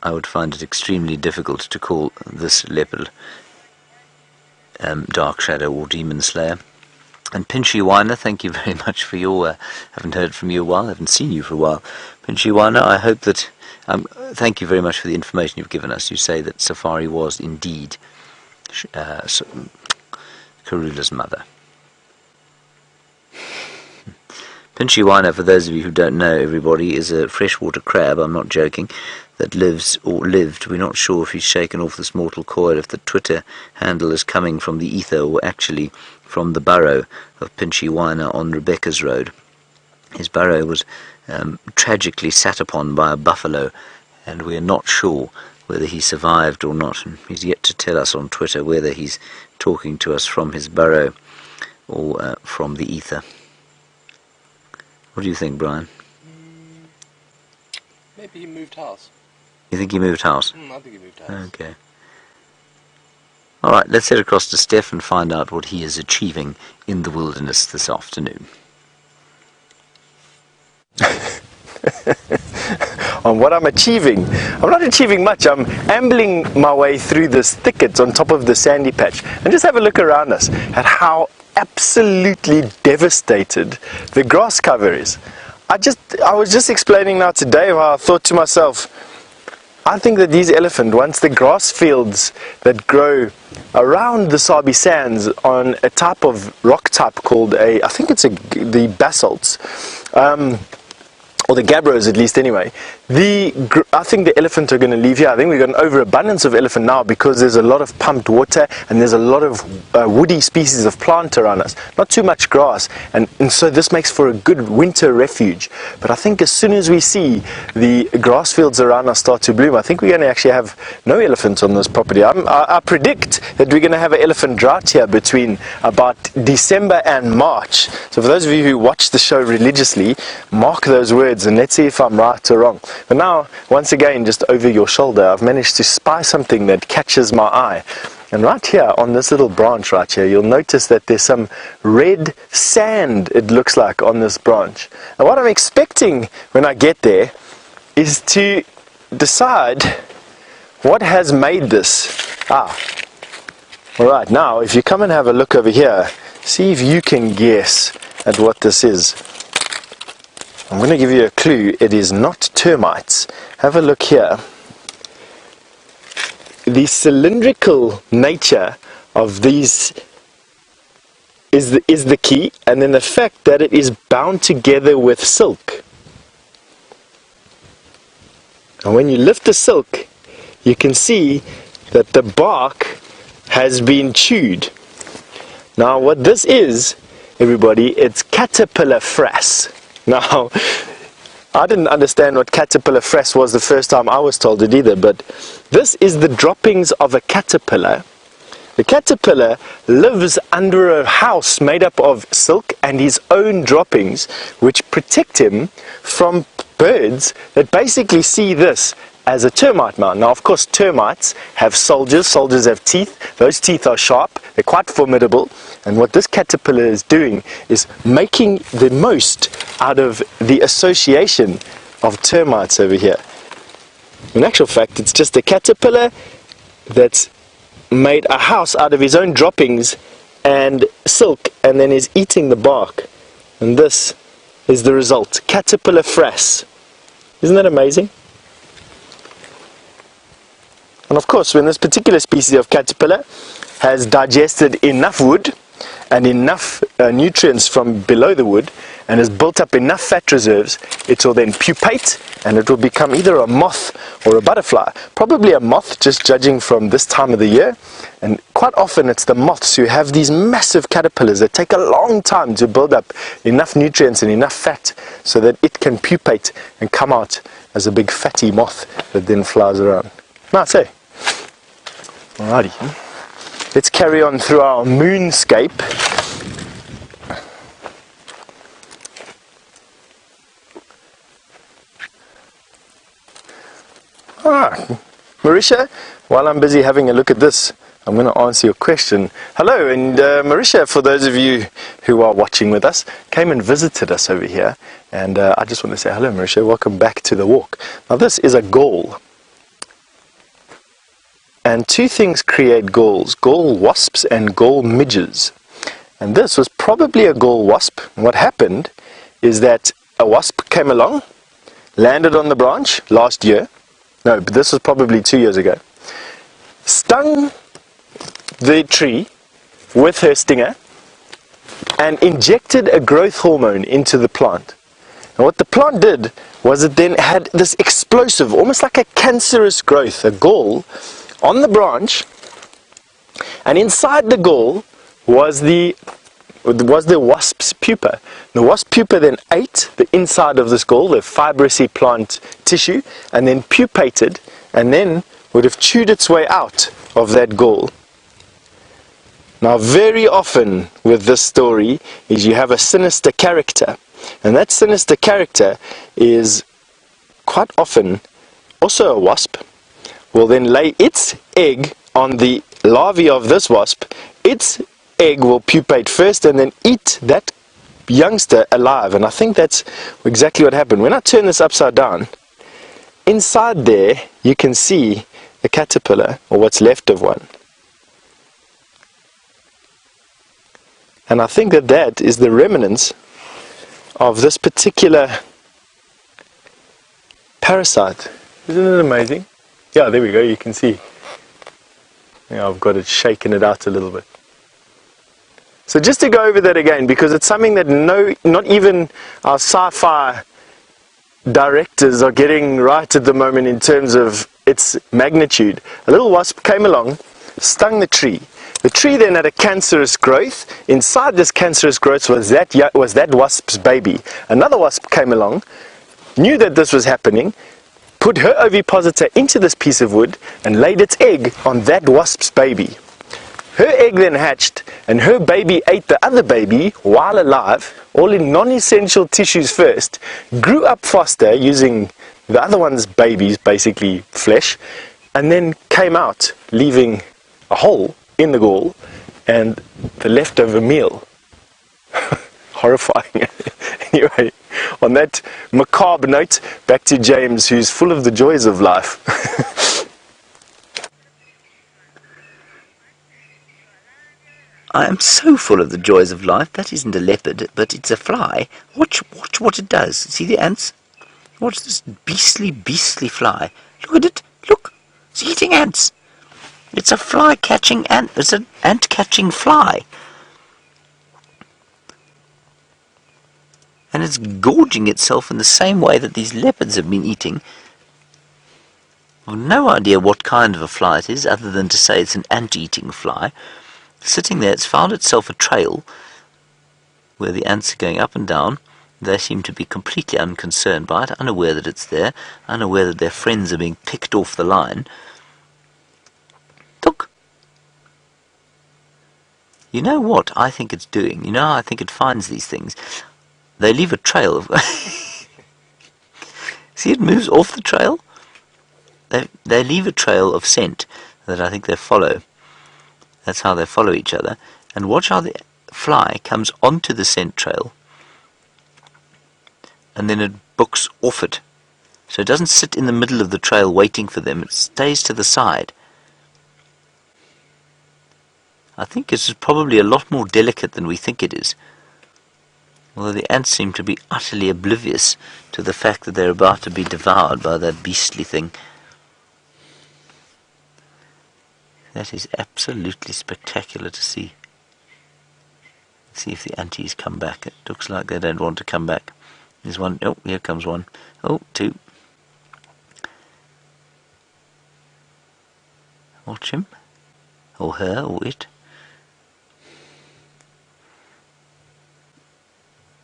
I would find it extremely difficult to call this leopard Dark Shadow or Demon Slayer. And Pinchy Weiner, thank you very much for your... haven't heard from you a while, haven't seen you for a while. Pinchy Weiner, I hope that... thank you very much for the information you've given us. You say that Safari was indeed Karula's mother. Pinchy Weiner, for those of you who don't know, everybody, is a freshwater crab, I'm not joking, that lives, or lived, we're not sure if he's shaken off this mortal coil, if the Twitter handle is coming from the ether or actually from the burrow of Pinchy Weiner on Rebecca's Road. His burrow was tragically sat upon by a buffalo, and we're not sure whether he survived or not. And he's yet to tell us on Twitter whether he's talking to us from his burrow or from the ether. What do you think, Brian? Maybe he moved house. You think he moved house? I think he moved house. Okay. Alright, let's head across to Steph and find out what he is achieving in the wilderness this afternoon. on what I'm achieving. I'm not achieving much. I'm ambling my way through this thicket on top of the sandy patch. And just have a look around us at how absolutely devastated the grass cover is. I was just explaining now today how I thought to myself, I think that these elephant, once the grass fields that grow around the Sabi Sands on a type of rock type called I think it's the basalts, or the gabbros at least anyway, I think the elephant are going to leave here. I think we've got an overabundance of elephant now because there's a lot of pumped water and there's a lot of woody species of plant around us. Not too much grass, and so this makes for a good winter refuge. But I think as soon as we see the grass fields around us start to bloom, I think we're going to actually have no elephants on this property. I predict that we're going to have an elephant drought here between about December and March. So for those of you who watch the show religiously, mark those words and let's see if I'm right or wrong. But now, once again, just over your shoulder, I've managed to spy something that catches my eye. And right here, on this little branch right here, you'll notice that there's some red sand, it looks like, on this branch. And what I'm expecting when I get there is to decide what has made this. Alright, now, if you come and have a look over here, see if you can guess at what this is. I'm going to give you a clue. It is not termites. Have a look here. The cylindrical nature of these is the key, and then the fact that it is bound together with silk. And when you lift the silk, you can see that the bark has been chewed. Now what this is, everybody, it's caterpillar frass. Now, I didn't understand what caterpillar frass was the first time I was told it either, but this is the droppings of a caterpillar. The caterpillar lives under a house made up of silk and his own droppings, which protect him from birds that basically see this as a termite mound. Now, of course, termites have soldiers. Soldiers have teeth. Those teeth are sharp. They're quite formidable. And what this caterpillar is doing is making the most out of the association of termites over here. In actual fact, it's just a caterpillar that's made a house out of his own droppings and silk, and then is eating the bark. And this is the result. Caterpillar frass. Isn't that amazing? And of course, when this particular species of caterpillar has digested enough wood and enough nutrients from below the wood and has built up enough fat reserves, it will then pupate and it will become either a moth or a butterfly. Probably a moth, just judging from this time of the year. And quite often it's the moths who have these massive caterpillars that take a long time to build up enough nutrients and enough fat so that it can pupate and come out as a big fatty moth that then flies around. Nice, eh? Alrighty, let's carry on through our moonscape. Marisha, while I'm busy having a look at this, I'm going to answer your question. Hello, and Marisha, for those of you who are watching with us, came and visited us over here, and I just want to say hello, Marisha, welcome back to the walk. Now this is a gall. And two things create galls, gall wasps and gall midges. And this was probably a gall wasp. And what happened is that a wasp came along, landed on the branch last year. No, but this was probably 2 years ago. Stung the tree with her stinger and injected a growth hormone into the plant. And what the plant did was it then had this explosive, almost like a cancerous growth, a gall, on the branch, and inside the gall was the wasp's pupa. The wasp pupa then ate the inside of this gall, the fibrousy plant tissue, and then pupated, and then would have chewed its way out of that gall. Now, very often with this story is you have a sinister character, and that sinister character is quite often also a wasp. Will then lay its egg on the larvae of this wasp. Its egg will pupate first and then eat that youngster alive. And I think that's exactly what happened. When I turn this upside down, inside there you can see a caterpillar, or what's left of one. And I think that that is the remnants of this particular parasite. Isn't it amazing? Yeah, there we go, you can see. Yeah, I've got it, shaking it out a little bit. So just to go over that again, because it's something that not even our sci-fi directors are getting right at the moment in terms of its magnitude. A little wasp came along, stung the tree. The tree then had a cancerous growth. Inside this cancerous growth was that wasp's baby. Another wasp came along, knew that this was happening, put her ovipositor into this piece of wood and laid its egg on that wasp's baby. Her egg then hatched, and her baby ate the other baby while alive, all in non-essential tissues first, grew up faster using the other one's baby's basically flesh, and then came out leaving a hole in the gall and the leftover meal. Horrifying. Anyway, on that macabre note, back to James, who's full of the joys of life. I am so full of the joys of life. That isn't a leopard, but it's a fly. Watch what it does. See the ants? Watch this beastly fly. Look at it. Look. It's eating ants. It's a fly catching ant. It's an ant catching fly. And it's gorging itself in the same way that these leopards have been eating. I've no idea what kind of a fly it is, other than to say it's an ant-eating fly. Sitting there, it's found itself a trail where the ants are going up and down. They seem to be completely unconcerned by it, unaware that it's there, unaware that their friends are being picked off the line. Look! You know what I think it's doing? You know how I think it finds these things? They leave a trail of... See, it moves off the trail? They leave a trail of scent that I think they follow. That's how they follow each other. And watch how the fly comes onto the scent trail, and then it books off it. So it doesn't sit in the middle of the trail waiting for them. It stays to the side. I think this is probably a lot more delicate than we think it is. Although the ants seem to be utterly oblivious to the fact that they're about to be devoured by that beastly thing. That is absolutely spectacular to see. Let's see if the antes come back. It looks like they don't want to come back. There's one. Oh, here comes one. Oh, two. Watch him. Or her, or it.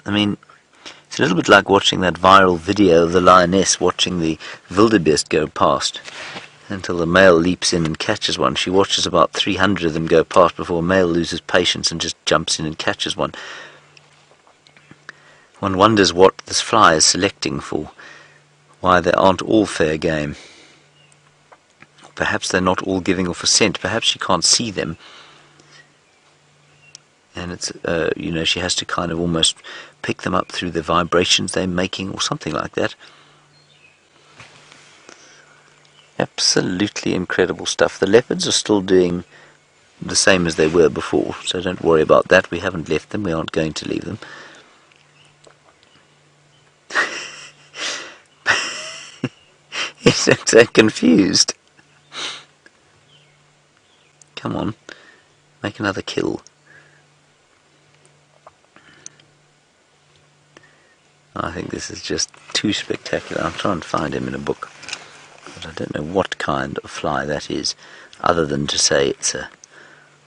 I mean, it's a little bit like watching that viral video of the lioness watching the wildebeest go past. Until the male leaps in and catches one. She watches about 300 of them go past before a male loses patience and just jumps in and catches one. One wonders what this fly is selecting for, why they aren't all fair game. Perhaps they're not all giving off a scent. Perhaps she can't see them, and it's she has to kind of almost pick them up through the vibrations they're making or something like that. Absolutely incredible stuff. The leopards are still doing the same as they were before, so don't worry about that. We haven't left them. We aren't going to leave them. He's so confused. Come on, make another kill. I think this is just too spectacular. I'll try and find him in a book. But I don't know what kind of fly that is, other than to say it's a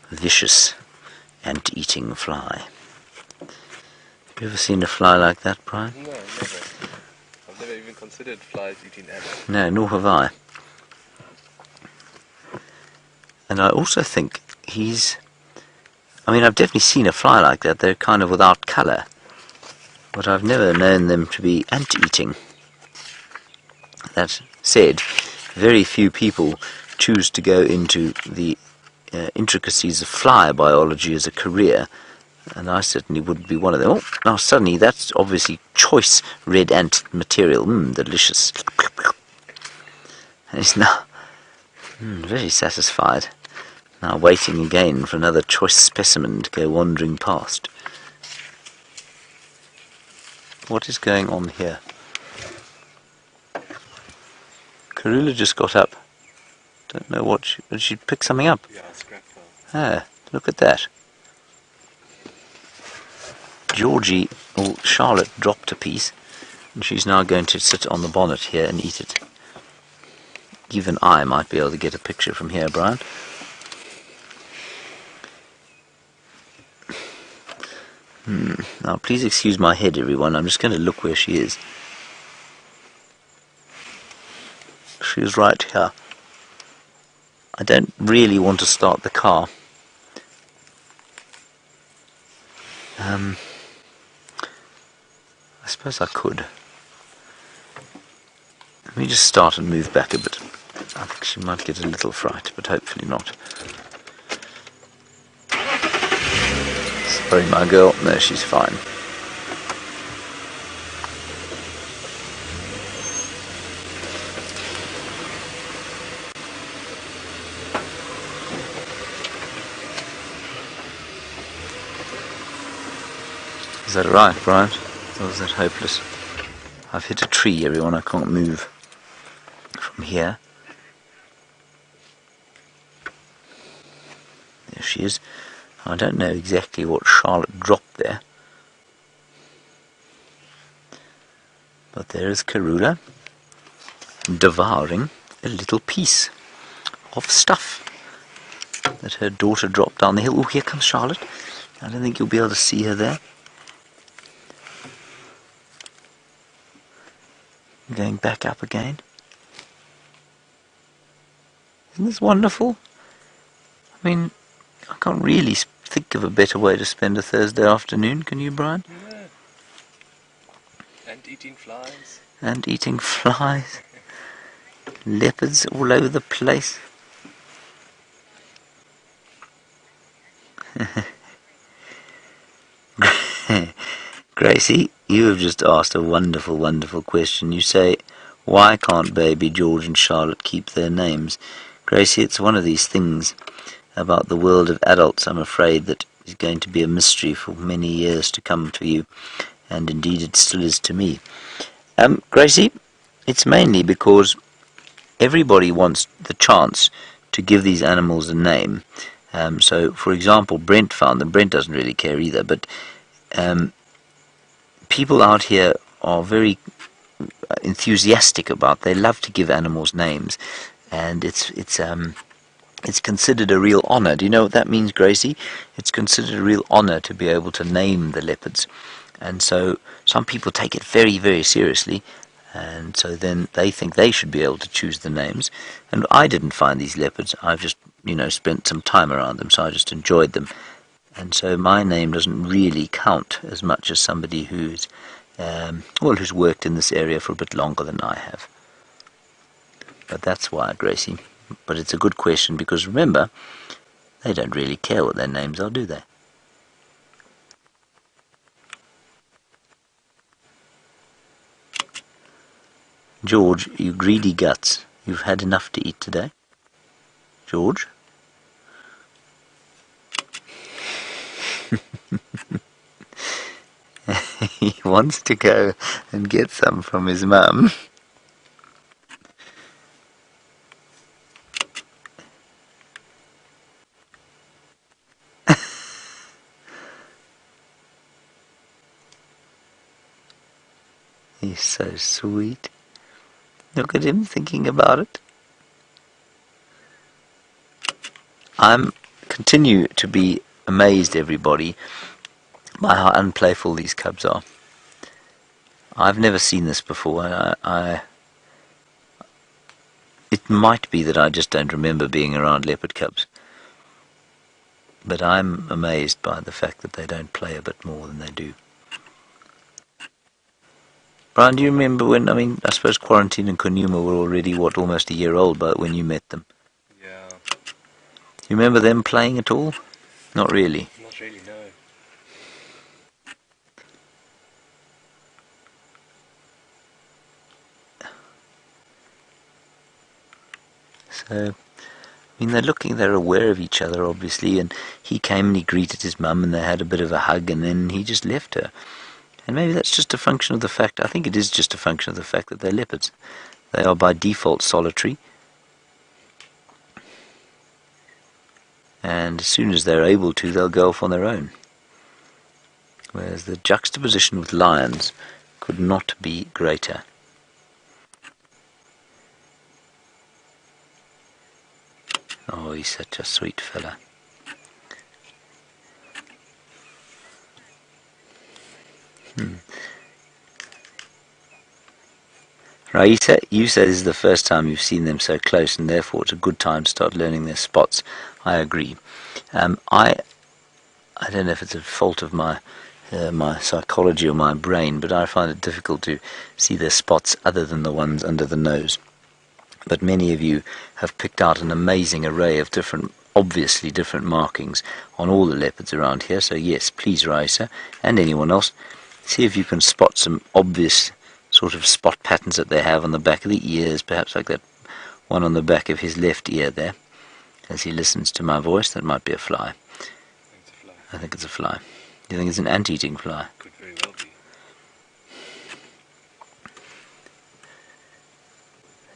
vicious ant-eating fly. Have you ever seen a fly like that, Brian? No, never. I've never even considered flies eating ants. No, nor have I. And I also think I've definitely seen a fly like that. They're kind of without colour. But I've never known them to be ant-eating. That said, very few people choose to go into the intricacies of fly biology as a career, and I certainly wouldn't be one of them. Oh, now suddenly that's obviously choice red ant material. Delicious. He's now very satisfied. Now waiting again for another choice specimen to go wandering past. What is going on here? Karula just got up. Don't know what did she pick something up? Yeah, scrap file. Ah, look at that. Georgie, or Charlotte, dropped a piece, and she's now going to sit on the bonnet here and eat it. Even I might be able to get a picture from here, Brian. Now, please excuse my head, everyone. I'm just going to look where she is. She is right here. I don't really want to start the car. I suppose I could. Let me just start and move back a bit. I think she might get a little fright, but hopefully not. Sorry, my girl. No, she's fine. Is that right, Brian? Or is that hopeless? I've hit a tree, everyone. I can't move from here. There she is. I don't know exactly what Charlotte dropped there. But there is Karula devouring a little piece of stuff that her daughter dropped down the hill. Oh, here comes Charlotte. I don't think you'll be able to see her there. Going back up again. Isn't this wonderful? I mean, I can't really think of a better way to spend a Thursday afternoon, can you, Brian? Yeah. And eating flies. And eating flies. Leopards all over the place. Gracie, you have just asked a wonderful, wonderful question. You say, why can't baby George and Charlotte keep their names? Gracie, it's one of these things about the world of adults, I'm afraid, that is going to be a mystery for many years to come to you, and indeed it still is to me. Gracie, it's mainly because everybody wants the chance to give these animals a name. So, for example, Brent found them. Brent doesn't really care either, but people out here are very enthusiastic about. They love to give animals names, and it's considered a real honor. Do you know what that means, Gracie? It's considered a real honor to be able to name the leopards, and so some people take it very, very seriously. And so then they think they should be able to choose the names. And I didn't find these leopards. I've just, spent some time around them, so I just enjoyed them. And so my name doesn't really count as much as somebody who's worked in this area for a bit longer than I have. But that's why, Gracie. But it's a good question, because remember, they don't really care what their names are, do they? George, you greedy guts. You've had enough to eat today? George? He wants to go and get some from his mum. He's so sweet. Look at him thinking about it. I'm continue to be amazed, everybody, by how unplayful these cubs are. I've never seen this before. It might be that I just don't remember being around leopard cubs. But I'm amazed by the fact that they don't play a bit more than they do. Brian, do you remember when, I suppose Quarantine and Konuma were already, almost a year old when you met them? Yeah. You remember them playing at all? Not really. Not really, no. So, I mean, they're aware of each other, obviously, and he came and he greeted his mum and they had a bit of a hug and then he just left her. And maybe that's just a function of the fact, I think it is just a function of the fact that they're leopards. They are by default solitary. And as soon as they're able to, they'll go off on their own. Whereas the juxtaposition with lions could not be greater. Oh, he's such a sweet fella. Raisa, you said this is the first time you've seen them so close, and therefore it's a good time to start learning their spots. I agree. I don't know if it's a fault of my psychology or my brain, but I find it difficult to see their spots other than the ones under the nose. But many of you have picked out an amazing array of obviously different markings on all the leopards around here. So yes, please, Raisa, and anyone else, see if you can spot some obvious sort of spot patterns that they have on the back of the ears, perhaps like that one on the back of his left ear there. As he listens to my voice, that might be a fly. I think it's a fly. Do you think it's an ant-eating fly? Could very well be.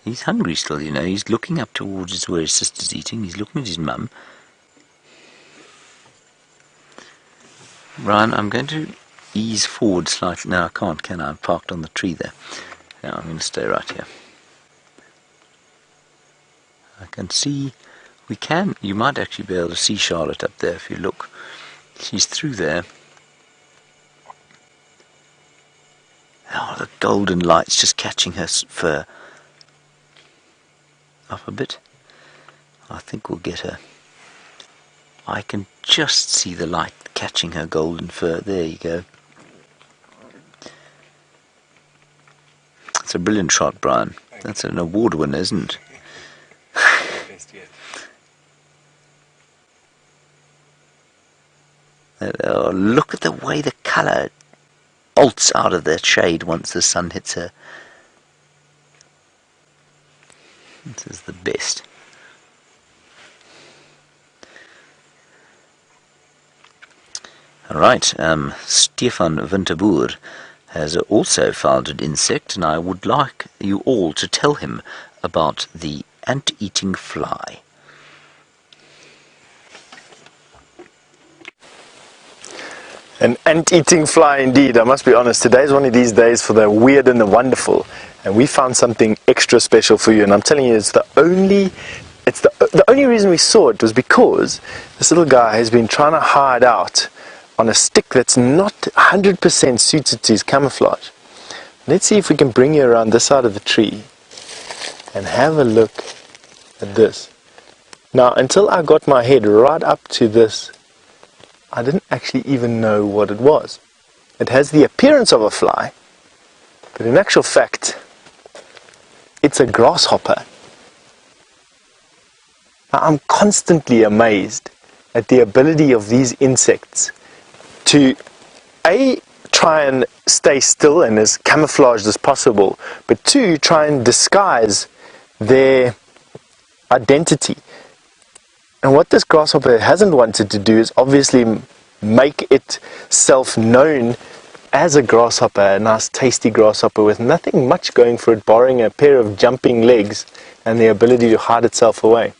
He's hungry still, you know. He's looking up towards where his sister's eating. He's looking at his mum. Ryan, I'm going to ease forward slightly. No, I can't, can I? I'm parked on the tree there. Now I'm going to stay right here. I can see, you might actually be able to see Charlotte up there if you look. She's through there. Oh, the golden light's just catching her fur. Up a bit. I think we'll get her. I can just see the light catching her golden fur. There you go. It's a brilliant shot, Brian. That's an award winner, isn't it? Best yet. Oh, look at the way the colour bolts out of that shade once the sun hits her. This is the best. Alright, Stefan Winterboer has also found an insect, and I would like you all to tell him about the ant-eating fly. An ant-eating fly indeed. I must be honest, today's one of these days for the weird and the wonderful, and we found something extra special for you. And I'm telling you, the only reason we saw it was because this little guy has been trying to hide out on a stick that's not 100% suited to his camouflage. Let's see if we can bring you around this side of the tree and have a look at this. Now, until I got my head right up to this, I didn't actually even know what it was. It has the appearance of a fly, but in actual fact, it's a grasshopper. Now, I'm constantly amazed at the ability of these insects to try and stay still and as camouflaged as possible, but two, try and disguise their identity. And what this grasshopper hasn't wanted to do is obviously make itself known as a grasshopper, a nice tasty grasshopper with nothing much going for it, barring a pair of jumping legs and the ability to hide itself away.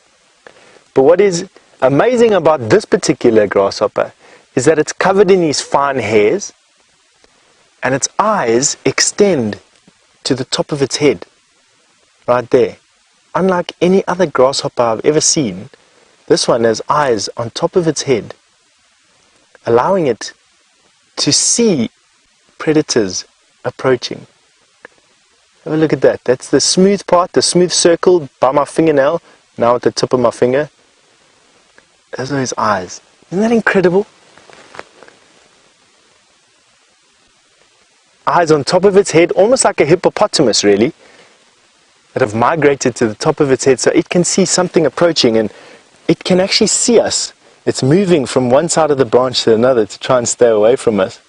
But what is amazing about this particular grasshopper is that it's covered in these fine hairs and its eyes extend to the top of its head, right there. Unlike any other grasshopper I've ever seen, this one has eyes on top of its head, allowing it to see predators approaching. Have a look at that. That's the smooth part, the smooth circle by my fingernail, now at the tip of my finger. Those are his eyes. Isn't that incredible? Eyes on top of its head, almost like a hippopotamus really, that have migrated to the top of its head so it can see something approaching, and it can actually see us. It's moving from one side of the branch to another to try and stay away from us.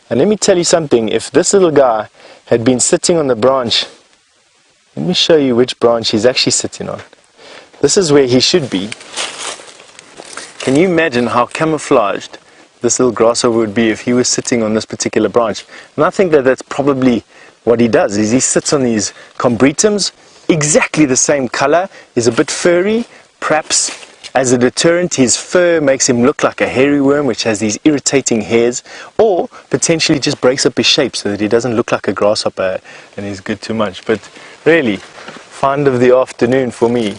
And let me tell you something, if this little guy had been sitting on the branch, let me show you which branch he's actually sitting on. this is where he should be. Can you imagine how camouflaged this little grasshopper would be if he was sitting on this particular branch? And I think that that's probably what he does, is he sits on these combretums, exactly the same color, is a bit furry, perhaps as a deterrent his fur makes him look like a hairy worm which has these irritating hairs, or potentially just breaks up his shape so that he doesn't look like a grasshopper and is good too much. But really, find of the afternoon for me.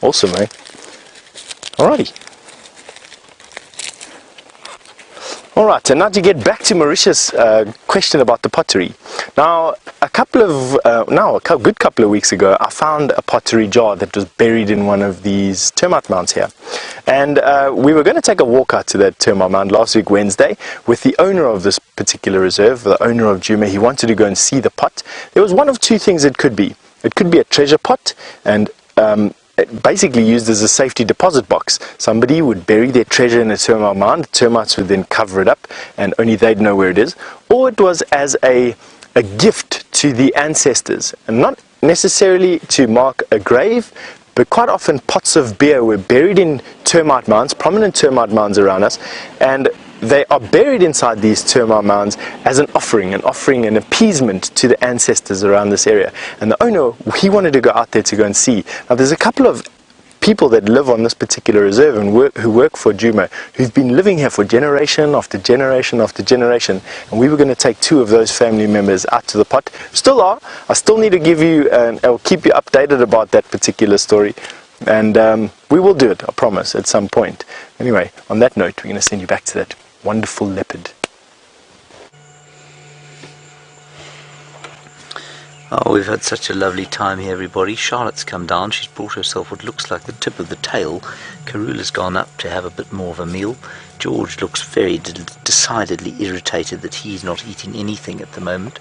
Awesome, eh? Alrighty. Alright, and now to get back to Mauritius' question about the pottery. Now, a good couple of weeks ago, I found a pottery jar that was buried in one of these termite mounds here. And we were going to take a walk out to that termite mound last week, Wednesday, with the owner of this particular reserve, the owner of Djuma. He wanted to go and see the pot. There was one of two things it could be. It could be a treasure pot, and basically used as a safety deposit box. Somebody would bury their treasure in a termite mound, the termites would then cover it up and only they'd know where it is. Or it was as a gift to the ancestors, and not necessarily to mark a grave, but quite often pots of beer were buried in termite mounds, prominent termite mounds around us, and they are buried inside these termite mounds as an offering, an appeasement to the ancestors around this area. And the owner, he wanted to go out there to go and see. Now there's a couple of people that live on this particular reserve and who work for Djuma, who've been living here for generation after generation after generation, and we were going to take two of those family members out to the pot. Still are. I still need to give you, I'll keep you updated about that particular story. And we will do it, I promise, at some point. Anyway, on that note, we're going to send you back to that wonderful leopard. Oh, we've had such a lovely time here, everybody. Charlotte's come down. She's brought herself what looks like the tip of the tail. Karula's gone up to have a bit more of a meal. George looks very decidedly irritated that he's not eating anything at the moment.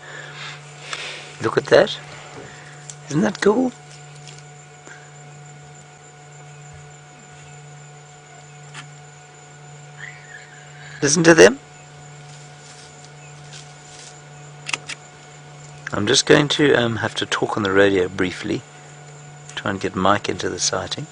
Look at that. Isn't that cool? Listen to them. I'm just going to have to talk on the radio briefly, try and get Mike into the sighting.